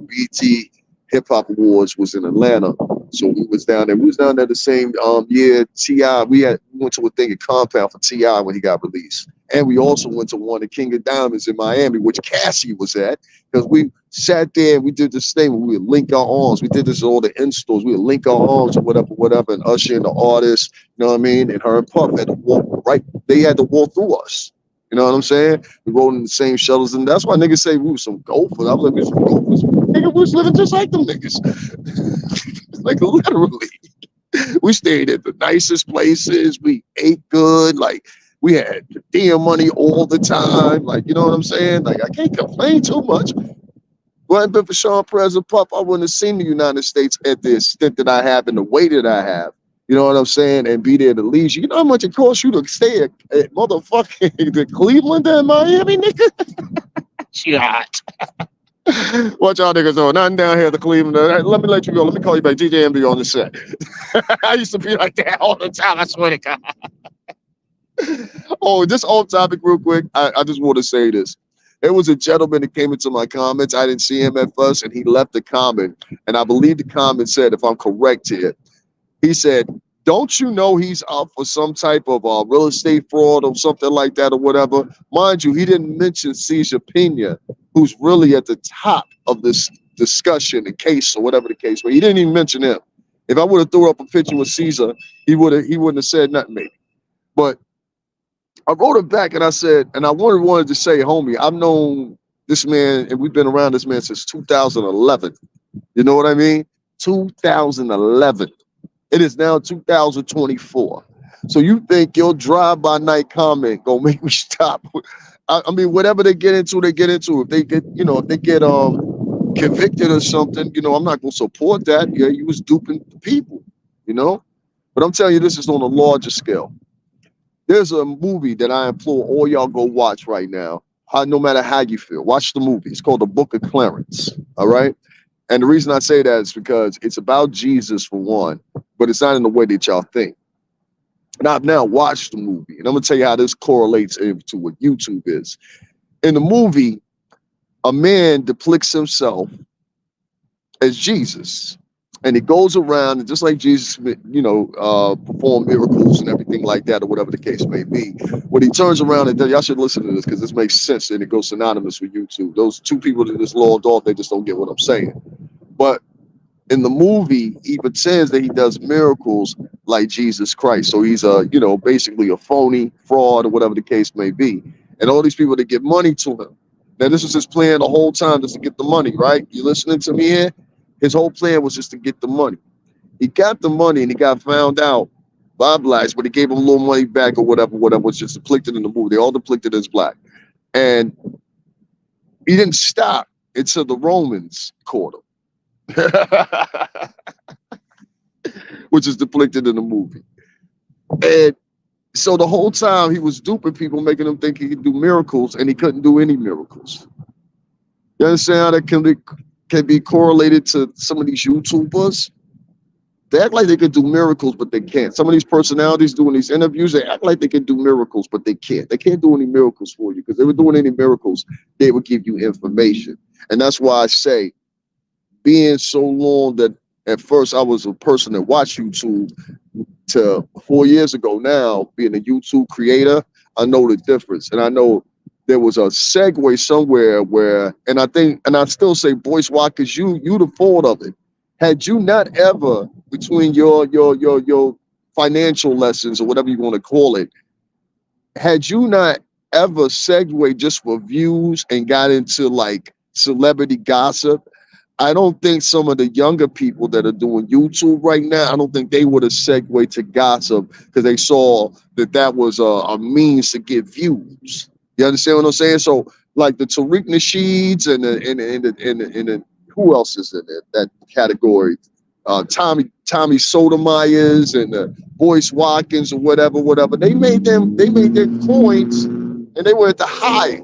BT Hip Hop Awards was in Atlanta. So we was down there. We was down there the same year T.I. We went to a thing at Compound for T.I. when he got released. And we also went to one at King of Diamonds in Miami, which Cassie was at, because we sat there and we did this thing where we would link our arms. We did this at all the in-stores. We would link our arms or whatever, and usher in the artist, you know what I mean? And her and Puff had to walk right, they had to walk through us. You know what I'm saying? We rode in the same shuttles, and that's why niggas say we were some gophers. I was like, we some gophers. Nigga, we was living just like them niggas. Like, literally. We stayed at the nicest places. We ate good. Like, we had damn money all the time. Like, you know what I'm saying? Like, I can't complain too much. Wasn't been for Sean Perez and Puff, I wouldn't have seen the United States at the extent that I have and the way that I have. You know what I'm saying? And be there to lead you. You know how much it costs you to stay at motherfucking the Cleveland and Miami, nigga? She hot. What y'all niggas on? Nothing down here at the Cleveland. Let me let you go. Let me call you back. DJ MB on the set. I used to be like that all the time. I swear to God. Oh, just off topic real quick. I just want to say this. There was a gentleman that came into my comments. I didn't see him at first, and he left a comment. And I believe the comment said, if I'm correct here, he said, don't you know he's out for some type of real estate fraud or something like that or whatever? Mind you, he didn't mention Cesar Pena, who's really at the top of this discussion and case or whatever the case. But he didn't even mention him. If I would have threw up a picture with Cesar, he wouldn't have said nothing maybe. But I wrote it back and I said, and I wanted to say, homie, I've known this man and we've been around this man since 2011. You know what I mean? 2011. It is now 2024. So you think your drive-by-night comment gonna make me stop? I mean, whatever they get into, they get into. If they get convicted or something, I'm not gonna support that. Yeah, you was duping the people, But I'm telling you, this is on a larger scale. There's a movie that I implore all y'all go watch right now. No matter how you feel, watch the movie. It's called The Book of Clarence. All right. And the reason I say that is because it's about Jesus for one, but it's not in the way that y'all think. And I've now watched the movie, and I'm gonna tell you how this correlates into what YouTube is. In the movie, a man depicts himself as Jesus, and he goes around and just like Jesus, perform miracles and everything like that, or whatever the case may be. When he turns around and y'all should listen to this because this makes sense and it goes synonymous with YouTube. Those two people that just logged off, they just don't get what I'm saying. But in the movie, he pretends that he does miracles like Jesus Christ. So he's basically a phony, fraud, or whatever the case may be. And all these people that give money to him. Now, this was his plan the whole time, just to get the money, right? You listening to me here? His whole plan was just to get the money. He got the money and he got found out by blacks, but he gave him a little money back or whatever was just depicted in the movie. They all depicted as black. And he didn't stop until the Romans caught him. Which is depicted in the movie. And so the whole time he was duping people, making them think he could do miracles, and he couldn't do any miracles. You understand how that can be correlated to some of these YouTubers? They act like they could do miracles, but they can't. Some of these personalities doing these interviews, they act like they can do miracles, but they can't. They can't do any miracles for you, because if they were doing any miracles, they would give you information. And that's why I say, being so long that at first I was a person that watched YouTube to 4 years ago now, being a YouTube creator, I know the difference. And I know there was a segue somewhere where, and I still say, Boyce Watkins, you the fault of it. Had you not ever, between your financial lessons or whatever you want to call it, had you not ever segued just for views and got into like celebrity gossip, I don't think some of the younger people that are doing YouTube right now, I don't think they would have segued to gossip because they saw that was a means to get views. You understand what I'm saying? So like the Tariq Nasheeds and the who else is in that category? Tommy Sotomayers and Boyce Watkins or whatever. They made their coins and they were at the high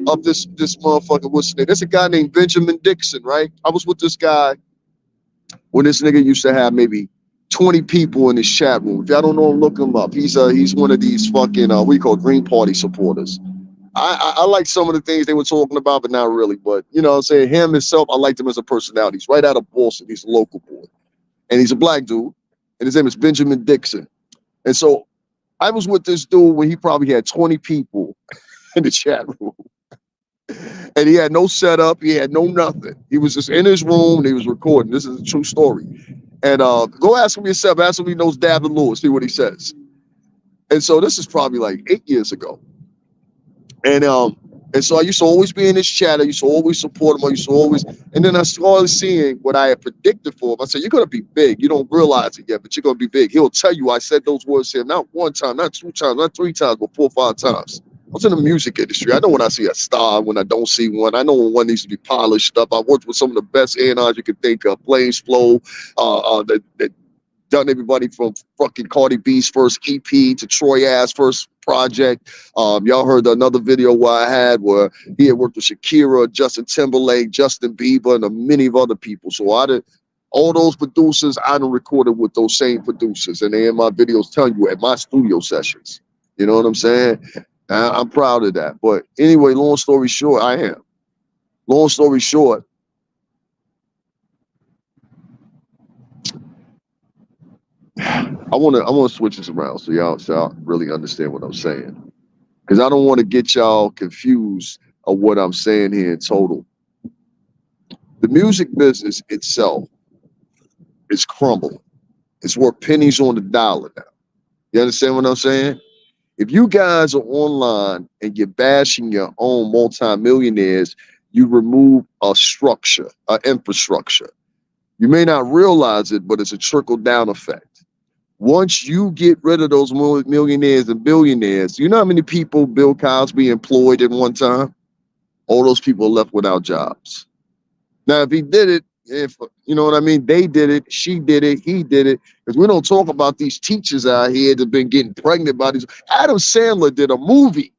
of this motherfucker. What's his name? There's a guy named Benjamin Dixon, right? I was with this guy when this nigga used to have maybe 20 people in his chat room. If y'all don't know him, look him up. He's one of these fucking we call Green Party supporters. I like some of the things they were talking about, but not really. But you know what I'm saying? Him himself, I liked him as a personality. He's right out of Boston. He's a local boy. And he's a black dude. And his name is Benjamin Dixon. And so I was with this dude when he probably had 20 people in the chat room. And he had no setup, he had no nothing. He was just in his room and he was recording. This is a true story. And go ask him yourself, ask him if he knows Davin Lewis, see what he says. And so this is probably like 8 years ago. And so I used to always be in his chat. I used to always support him. I used to always, and then I started seeing what I had predicted for him. I said, "You're gonna be big. You don't realize it yet, but you're gonna be big." He'll tell you I said those words to him not one time, not two times, not three times, but 4 or 5 times. I was in the music industry. I know when I see a star, when I don't see one. I know when one needs to be polished up. I worked with some of the best A&Rs you could think of. Blaze Flow, that done everybody from fucking Cardi B's first EP to Troy Ass first project. Y'all heard another video where I had where he had worked with Shakira, Justin Timberlake, Justin Bieber, and many of other people. So all those producers I done recorded with those same producers, and they in my videos telling you at my studio sessions. You know what I'm saying? I'm proud of that. But anyway, long story short, I am. Long story short, I want to switch this around so y'all really understand what I'm saying, because I don't want to get y'all confused of what I'm saying here in total. The music business itself is crumbling. It's worth pennies on the dollar now. You understand what I'm saying? If you guys are online and you're bashing your own multimillionaires, you remove a structure, an infrastructure. You may not realize it, but it's a trickle-down effect. Once you get rid of those millionaires and billionaires, you know how many people Bill Cosby employed at one time? All those people are left without jobs. Now, if he did it, if you know what I mean, they did it, she did it, he did it, because we don't talk about these teachers out here that have been getting pregnant by these. Adam Sandler did a movie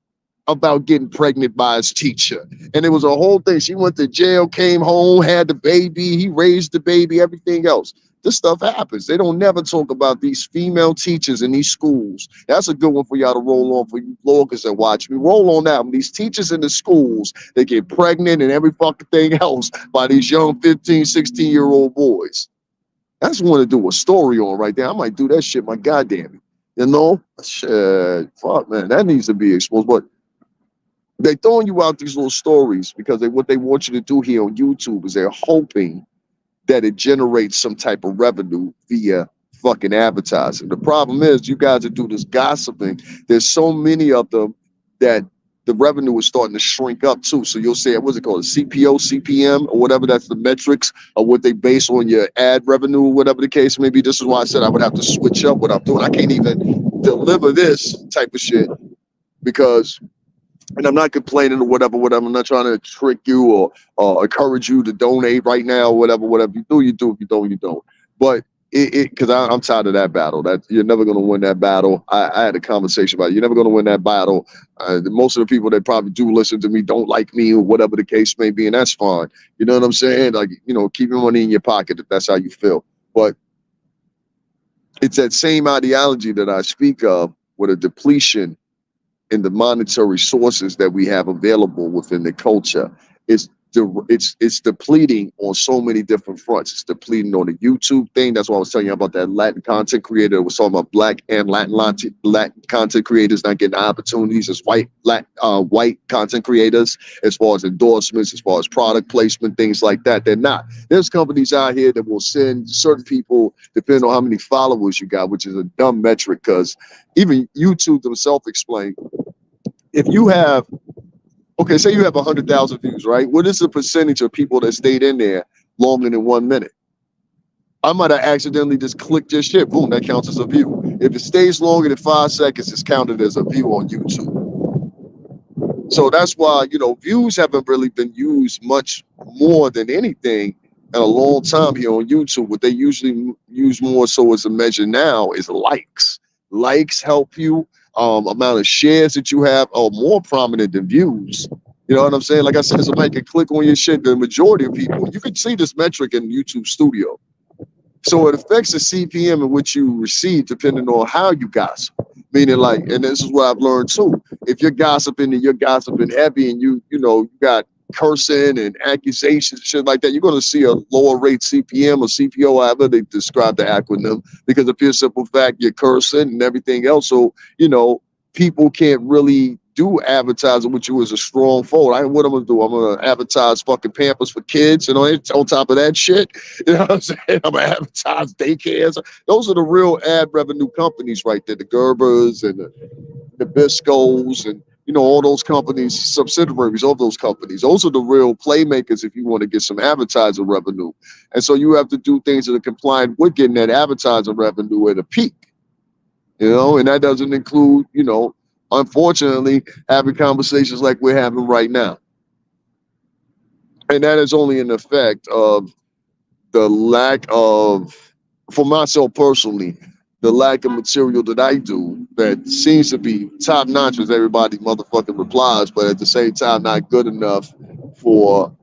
about getting pregnant by his teacher, and it was a whole thing. She went to jail, came home, had the baby, he raised the baby, everything else. This stuff happens. They don't never talk about these female teachers in these schools. That's a good one for y'all to roll on for you bloggers that watch me. Roll on that. These teachers in the schools, they get pregnant and every fucking thing else by these young 15, 16-year-old boys. That's one to do a story on right there. I might do that shit, my goddamn it. You know? Shit. Fuck, man. That needs to be exposed. But they're throwing you out these little stories because what they want you to do here on YouTube is they're hoping that it generates some type of revenue via fucking advertising. The problem is you guys that do this gossiping, there's so many of them that the revenue is starting to shrink up too. So you'll say, what's it called, CPO, CPM, or whatever, that's the metrics of what they base on your ad revenue, or whatever the case may be. This is why I said I would have to switch up what I'm doing. I can't even deliver this type of shit because, and I'm not complaining or whatever. I'm not trying to trick you or encourage you to donate right now, whatever. You do, you do. If you don't, you don't. But because I'm tired of that battle. That you're never going to win that battle. I had a conversation about it. You're never going to win that battle. Most of the people that probably do listen to me don't like me or whatever the case may be, and that's fine. You know what I'm saying? Like, you know, keep your money in your pocket if that's how you feel. But it's that same ideology that I speak of with a depletion in the monetary sources that we have available within the culture. It's depleting on so many different fronts. It's depleting on the YouTube thing. That's why I was telling you about that Latin content creator. I was talking about Black and Latin content creators not getting opportunities as white content creators, as far as endorsements, as far as product placement, things like that. They're not. There's companies out here that will send certain people, depending on how many followers you got, which is a dumb metric because even YouTube themselves explain, if you have, okay, say you have 100,000 views, right? What is the percentage of people that stayed in there longer than 1 minute? I might have accidentally just clicked your shit. Boom, that counts as a view. If it stays longer than 5 seconds, it's counted as a view on YouTube. So that's why, you know, views haven't really been used much more than anything in a long time here on YouTube. What they usually use more so as a measure now is likes. Likes help you. Amount of shares that you have are more prominent than views. You know what I'm saying? Like I said, somebody can click on your shit. The majority of people, you can see this metric in YouTube Studio. So it affects the CPM in which you receive depending on how you gossip. Meaning, like, and this is what I've learned too. If you're gossiping and you're gossiping heavy and you got cursing and accusations and shit like that, you're going to see a lower rate CPM or CPO, however they describe the acronym, because of your simple fact you're cursing and everything else. So, people can't really do advertising with you as a strong fold. What I'm going to do? I'm going to advertise fucking Pampers for kids, on top of that shit. You know what I'm saying? I'm going to advertise daycares. Those are the real ad revenue companies right there, the Gerbers and the Biscos and all those companies, subsidiaries of those companies. Those are the real playmakers if you want to get some advertising revenue. And so you have to do things that are compliant with getting that advertising revenue at a peak, and that doesn't include, unfortunately, having conversations like we're having right now. And that is only an effect of the lack of, for myself personally, the lack of material that I do that seems to be top notch as everybody motherfucking replies, but at the same time not good enough for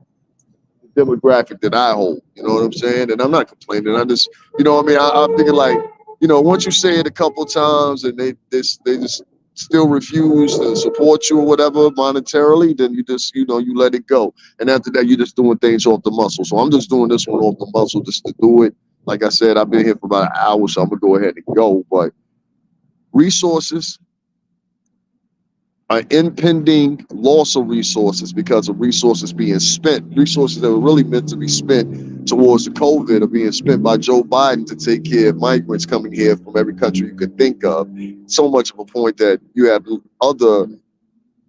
the demographic that I hold. You know what I'm saying? And I'm not complaining. I just, I'm thinking like, once you say it a couple times and they just still refuse to support you or whatever monetarily, then you just, you let it go. And after that, you're just doing things off the muscle. So I'm just doing this one off the muscle just to do it. Like I said, I've been here for about an hour, so I'm going to go ahead and go. But resources, an impending loss of resources because of resources being spent, resources that were really meant to be spent towards the COVID are being spent by Joe Biden to take care of migrants coming here from every country you could think of. So much of a point that you have other,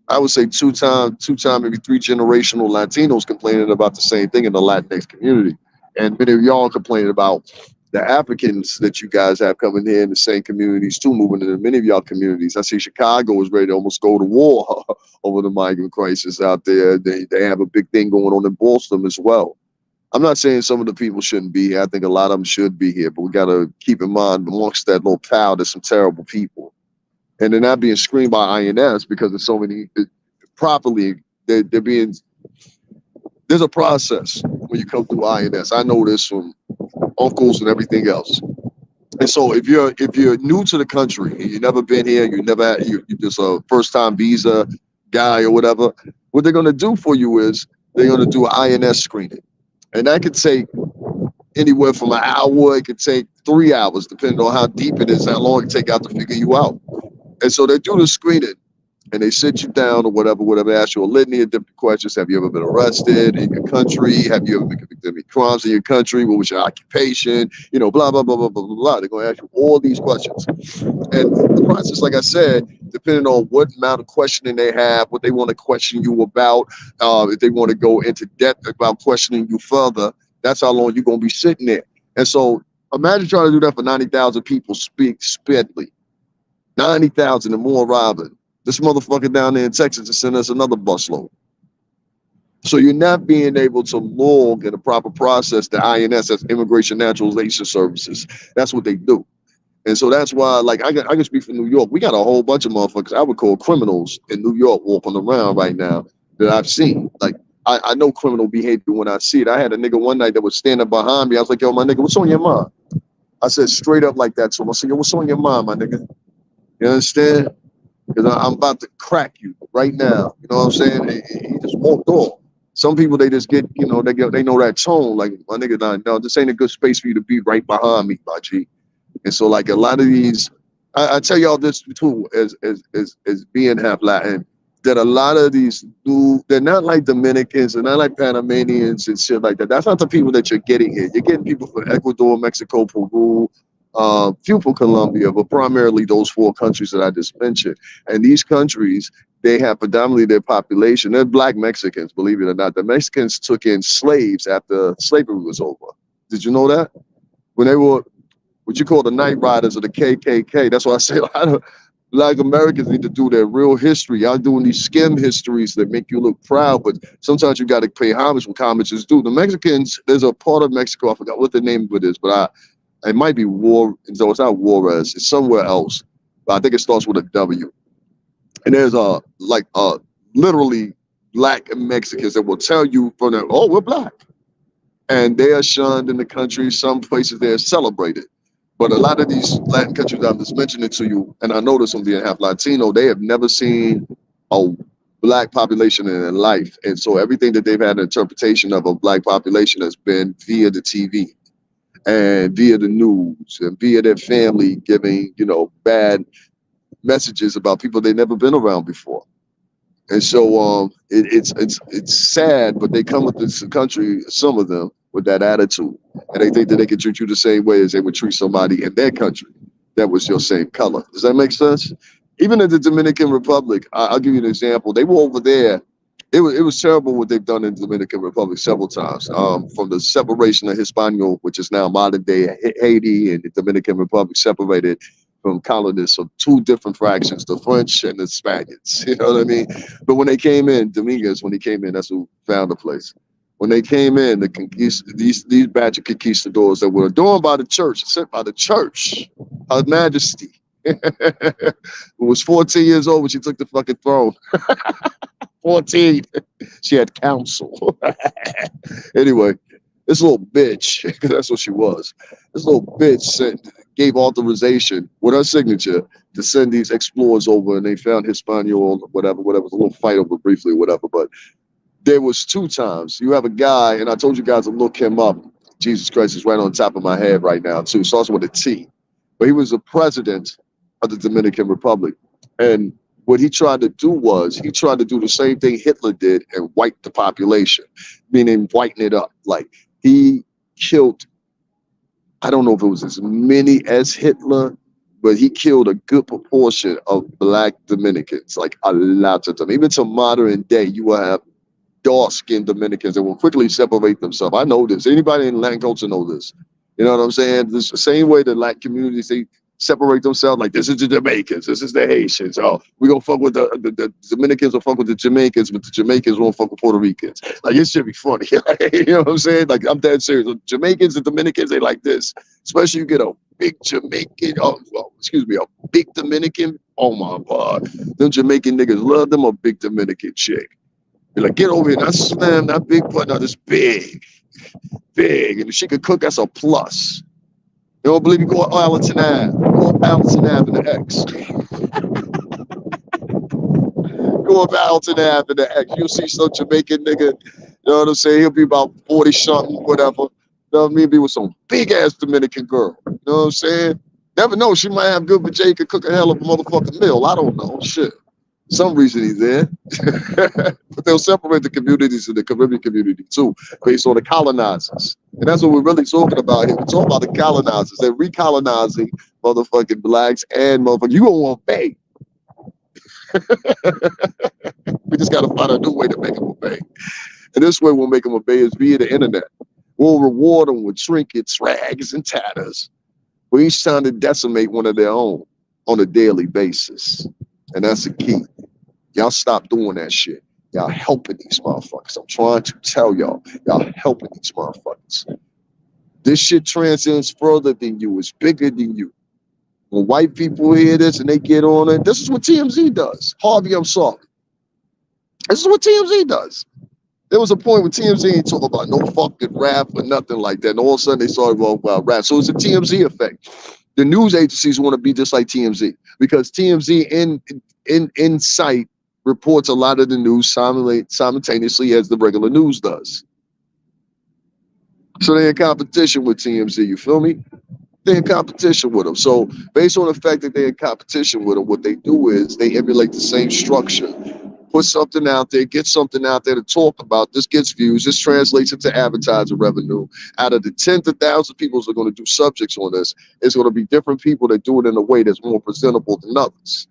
I would say two-time, maybe three-generational Latinos complaining about the same thing in the Latinx community. And many of y'all complaining about the Africans that you guys have coming here in the same communities too, moving into many of y'all communities. I see Chicago is ready to almost go to war over the migrant crisis out there. They have a big thing going on in Boston as well. I'm not saying some of the people shouldn't be here. I think a lot of them should be here, but we got to keep in mind amongst that little crowd, there's some terrible people. And they're not being screened by INS because there's so many properly, they're being, there's a process when you come through INS. I know this from uncles and everything else. And so if you're new to the country and you've never been here, you're just a first time visa guy or whatever, what they're going to do for you is they're going to do an INS screening. And that could take anywhere from an hour, it could take 3 hours, depending on how deep it is, how long it take out to figure you out. And so they do the screening and they sit you down or whatever, ask you a litany of different questions. Have you ever been arrested in your country? Have you ever been convicted of any crimes in your country? What was your occupation? Blah, blah, blah, blah, blah, blah, blah. They're going to ask you all these questions. And the process, like I said, depending on what amount of questioning they have, what they want to question you about, if they want to go into depth about questioning you further, that's how long you're going to be sitting there. And so imagine trying to do that for 90,000 people spedly. 90,000 and more arriving. This motherfucker down there in Texas to send us another busload. So you're not being able to log in a proper process the INS, that's Immigration Naturalization Services. That's what they do. And so that's why, like, I can speak for New York. We got a whole bunch of motherfuckers I would call criminals in New York walking around right now that I've seen. Like, I know criminal behavior when I see it. I had a nigga one night that was standing behind me. I was like, yo, my nigga, what's on your mind? I said straight up like that to him. I said, yo, what's on your mind, my nigga? You understand? Because I'm about to crack you right now. You know what I'm saying? He just walked off. Some people, they just get, they know that tone. Like, my nigga, no, this ain't a good space for you to be right behind me, my G. And so, like, a lot of these, I tell y'all this too, as being half Latin, that a lot of these they're not like Dominicans, they're not like Panamanians and shit like that. That's not the people that you're getting here. You're getting people from Ecuador, Mexico, Peru, few from Colombia, but primarily those 4 countries that I just mentioned. And these countries, they have predominantly their population, they're black Mexicans, believe it or not. The Mexicans took in slaves after slavery was over. Did you know that? When they were what you call the Night Riders of the KKK. That's why I say a lot of Black Americans need to do their real history. Y'all doing these skim histories that make you look proud, but sometimes you got to pay homage when homage is due. The Mexicans, there's a part of Mexico, I forgot what the name of it is, but it might be so it's not Juarez, it's somewhere else. But I think it starts with a W. And there's literally black Mexicans that will tell you from there, oh, we're black. And they are shunned in the country. Some places they're celebrated. But a lot of these Latin countries I'm just mentioning to you, and I know this from being half Latino, they have never seen a black population in their life. And so everything that they've had an interpretation of a black population has been via the TV and via the news and via their family giving, bad messages about people they've never been around before. And so it's sad, but they come with this country, some of them, with that attitude. And they think that they can treat you the same way as they would treat somebody in their country that was your same color. Does that make sense? Even in the Dominican Republic, I'll give you an example. They were over there. It was terrible what they've done in the Dominican Republic several times. From the separation of Hispaniola, which is now modern day Haiti, and the Dominican Republic separated from colonists of two different fractions, the French and the Spaniards. You know what I mean? But when they came in, Dominguez, when he came in, that's who found the place. When they came in, these batch of conquistadors that were adorned by the church, sent by the church, Her Majesty, who was 14 years old when she took the fucking throne. 14. She had counsel. Anyway, this little bitch, because that's what she was. This little bitch gave authorization with her signature to send these explorers over, and they found Hispaniola, whatever. It was a little fight over briefly, whatever. But there was 2 times. You have a guy, and I told you guys to look him up. Jesus Christ is right on top of my head right now, too. Starts with a T. But he was the president of the Dominican Republic. And what he tried to do was he tried to do the same thing Hitler did and wipe the population, meaning whiten it up. Like he killed, I don't know if it was as many as Hitler, but he killed a good proportion of black Dominicans, like a lot of them. Even to modern day, you will have dark-skinned Dominicans that will quickly separate themselves. I know this. Anybody in Latin culture know this. You know what I'm saying? This the same way that Latin communities, they separate themselves. Like, this is the Jamaicans, this is the Haitians. Oh, we gonna fuck with the Dominicans will fuck with the Jamaicans, but the Jamaicans won't fuck with Puerto Ricans. Like, it should be funny. You know what I'm saying? Like, I'm dead serious. The Jamaicans and Dominicans, they like this. Especially you get a big Jamaican, a big Dominican. Oh my God. Them Jamaican niggas love them a big Dominican chick. You're like, get over here. Not slim, not big, but no, this big. And if she could cook, that's a plus. You don't believe me? Go up Allenton Ave. Go up Allenton Ave in the X. Go up Allenton Ave in the X. You'll see some Jamaican nigga. You know what I'm saying? He'll be about 40 something, whatever. You know what I mean? Be with some big ass Dominican girl. You know what I'm saying? Never know. She might have good, but Jay could cook a hell of a motherfucking meal. I don't know. Shit. Some reason he's there. But they'll separate the communities in the Caribbean community too, based on the colonizers. And that's what we're really talking about here. We're talking about the colonizers. They're recolonizing motherfucking blacks and motherfucking, you don't want to pay. We just got to find a new way to make them obey. And this way we'll make them obey is via the internet. We'll reward them with trinkets, rags, and tatters for each time to decimate one of their own on a daily basis. And that's the key. Y'all stop doing that shit. Y'all helping these motherfuckers. I'm trying to tell y'all helping these motherfuckers. This shit transcends further than you. It's bigger than you. When white people hear this and they get on it, this is what TMZ does. Harvey, I'm sorry. This is what TMZ does. There was a point where TMZ ain't talking about no fucking rap or nothing like that. And all of a sudden they started talking about rap. So it's a TMZ effect. The news agencies want to be just like TMZ because TMZ in sight reports a lot of the news simultaneously as the regular news does. So they're in competition with TMZ, you feel me? They're in competition with them. So based on the fact that they're in competition with them, what they do is they emulate the same structure. Put something out there, get something out there to talk about. This gets views. This translates into advertising revenue. Out of the tens of thousands of people who are going to do subjects on this, it's going to be different people that do it in a way that's more presentable than others.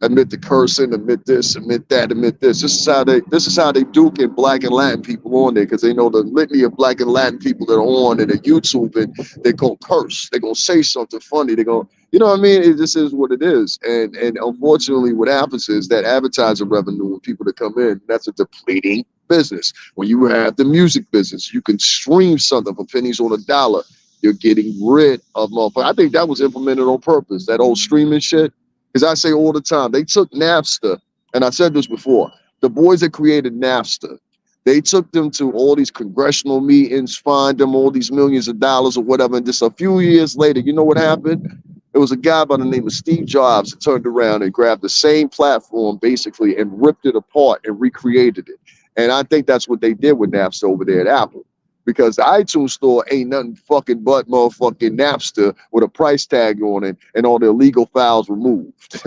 Admit the cursing, admit this, admit that, admit this. This is how they duke in black and Latin people on there because they know the litany of black and Latin people that are on and at YouTube and they're gonna curse. They're gonna say something funny. They're gonna, you know what I mean? It just is what it is. And unfortunately, what happens is that advertising revenue and people that come in, that's a depleting business. When you have the music business, you can stream something for pennies on a dollar. You're getting rid of motherfuckers. I think that was implemented on purpose. That old streaming shit. Because I say all the time, they took Napster, and I said this before, the boys that created Napster, they took them to all these congressional meetings, fined them all these millions of dollars or whatever, and just a few years later, you know what happened? It was a guy by the name of Steve Jobs that turned around and grabbed the same platform basically and ripped it apart and recreated it. And I think that's what they did with Napster over there at Apple. Because the iTunes store ain't nothing fucking but motherfucking Napster with a price tag on it and all the illegal files removed.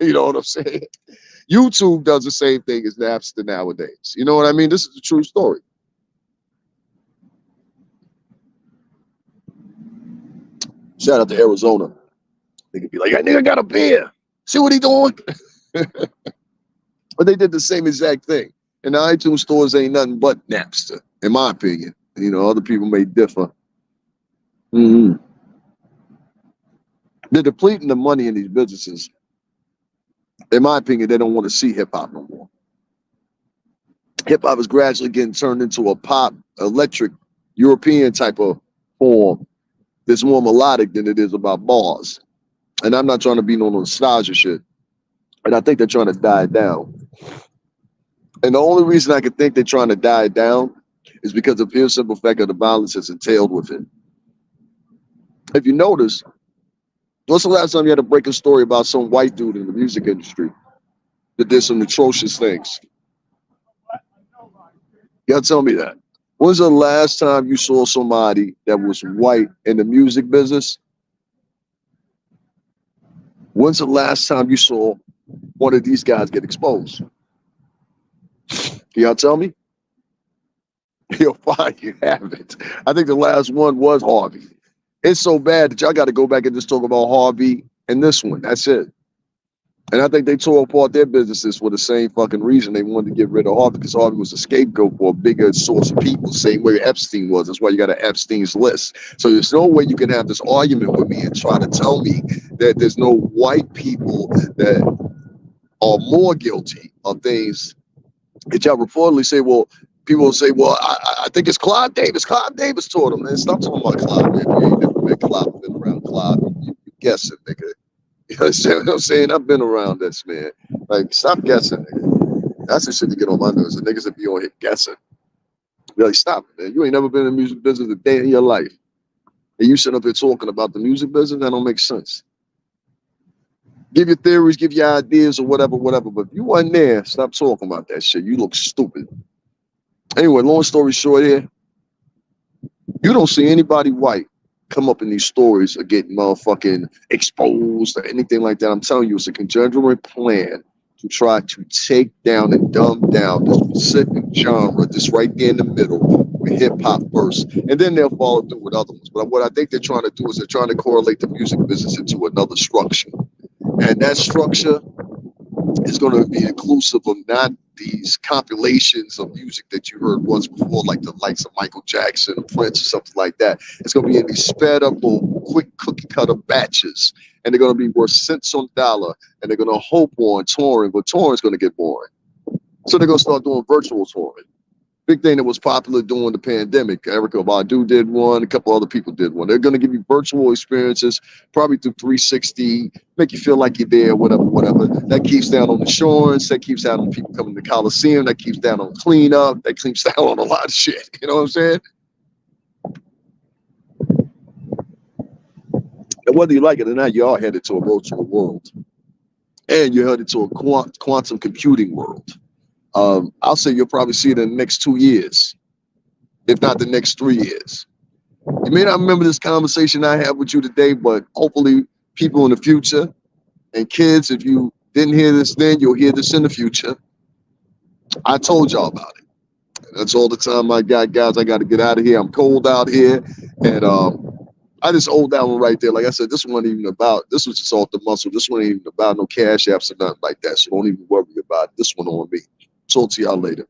You know what I'm saying? YouTube does the same thing as Napster nowadays. You know what I mean? This is a true story. Shout out to Arizona. They could be like, that nigga got a beer. See what he doing? But they did the same exact thing. And the iTunes stores ain't nothing but Napster, in my opinion. You know, other people may differ. Mm-hmm. They're depleting the money in these businesses. In my opinion, they don't want to see hip hop no more. Hip hop is gradually getting turned into a pop, electric, European type of form that's more melodic than it is about bars. And I'm not trying to be no nostalgia shit. And I think they're trying to die it down. And the only reason I can think they're trying to die it down is because of the pure simple fact of the violence that's entailed with it. If you notice, what's the last time you had to break a story about some white dude in the music industry that did some atrocious things? You gotta tell me that. When's the last time you saw somebody that was white in the music business? When's the last time you saw one of these guys get exposed? Can y'all tell me? You'll find you haven't. I think the last one was Harvey. It's so bad that y'all got to go back and just talk about Harvey and this one. That's it. And I think they tore apart their businesses for the same fucking reason. They wanted to get rid of Harvey because Harvey was a scapegoat for a bigger source of people, same way Epstein was. That's why you got an Epstein's list. So there's no way you can have this argument with me and try to tell me that there's no white people that are more guilty of things that y'all reportedly say, well, people will say, well, I think it's Clive Davis. Clive Davis taught him. Man, stop talking about Clive. Man. You ain't never met Clive, been around Clive. You guessing, nigga. You understand what I'm saying? I've been around this, man. Like, stop guessing, nigga. That's the shit to get on my nerves. The niggas that be on here guessing. Be like, stop it, man. You ain't never been in the music business a day in your life. And you sit up here talking about the music business? That don't make sense. Give your theories, give your ideas or whatever. But if you wasn't there, stop talking about that shit. You look stupid. Anyway, long story short here, you don't see anybody white come up in these stories or get motherfucking exposed or anything like that. I'm telling you, it's a conjunctural plan to try to take down and dumb down this specific genre that's right there in the middle with hip hop first. And then they'll follow through with other ones. But what I think they're trying to do is they're trying to correlate the music business into another structure. And that structure is going to be inclusive of not these compilations of music that you heard once before, like the likes of Michael Jackson or Prince or something like that. It's going to be in these sped up little quick cookie cutter batches. And they're going to be worth cents on the dollar. And they're going to hope on touring, but touring is going to get boring. So they're going to start doing virtual touring. Big thing that was popular during the pandemic. Erykah Badu did one. A couple other people did one. They're going to give you virtual experiences, probably through 360, make you feel like you're there, whatever. That keeps down on insurance. That keeps down on people coming to Coliseum. That keeps down on cleanup. That keeps down on a lot of shit. You know what I'm saying? And whether you like it or not, you are headed to a virtual world. And you're headed to a quantum computing world. I'll say you'll probably see it in the next 2 years, if not the next 3 years. You may not remember this conversation I had with you today, but hopefully people in the future and kids, if you didn't hear this then, you'll hear this in the future. I told y'all about it. That's all the time I got, guys. I got to get out of here. I'm cold out here. And I just hold that one right there. Like I said, this wasn't even about, this was just off the muscle. This wasn't even about no cash apps or nothing like that. So don't even worry about it. This one on me. Talk to y'all later.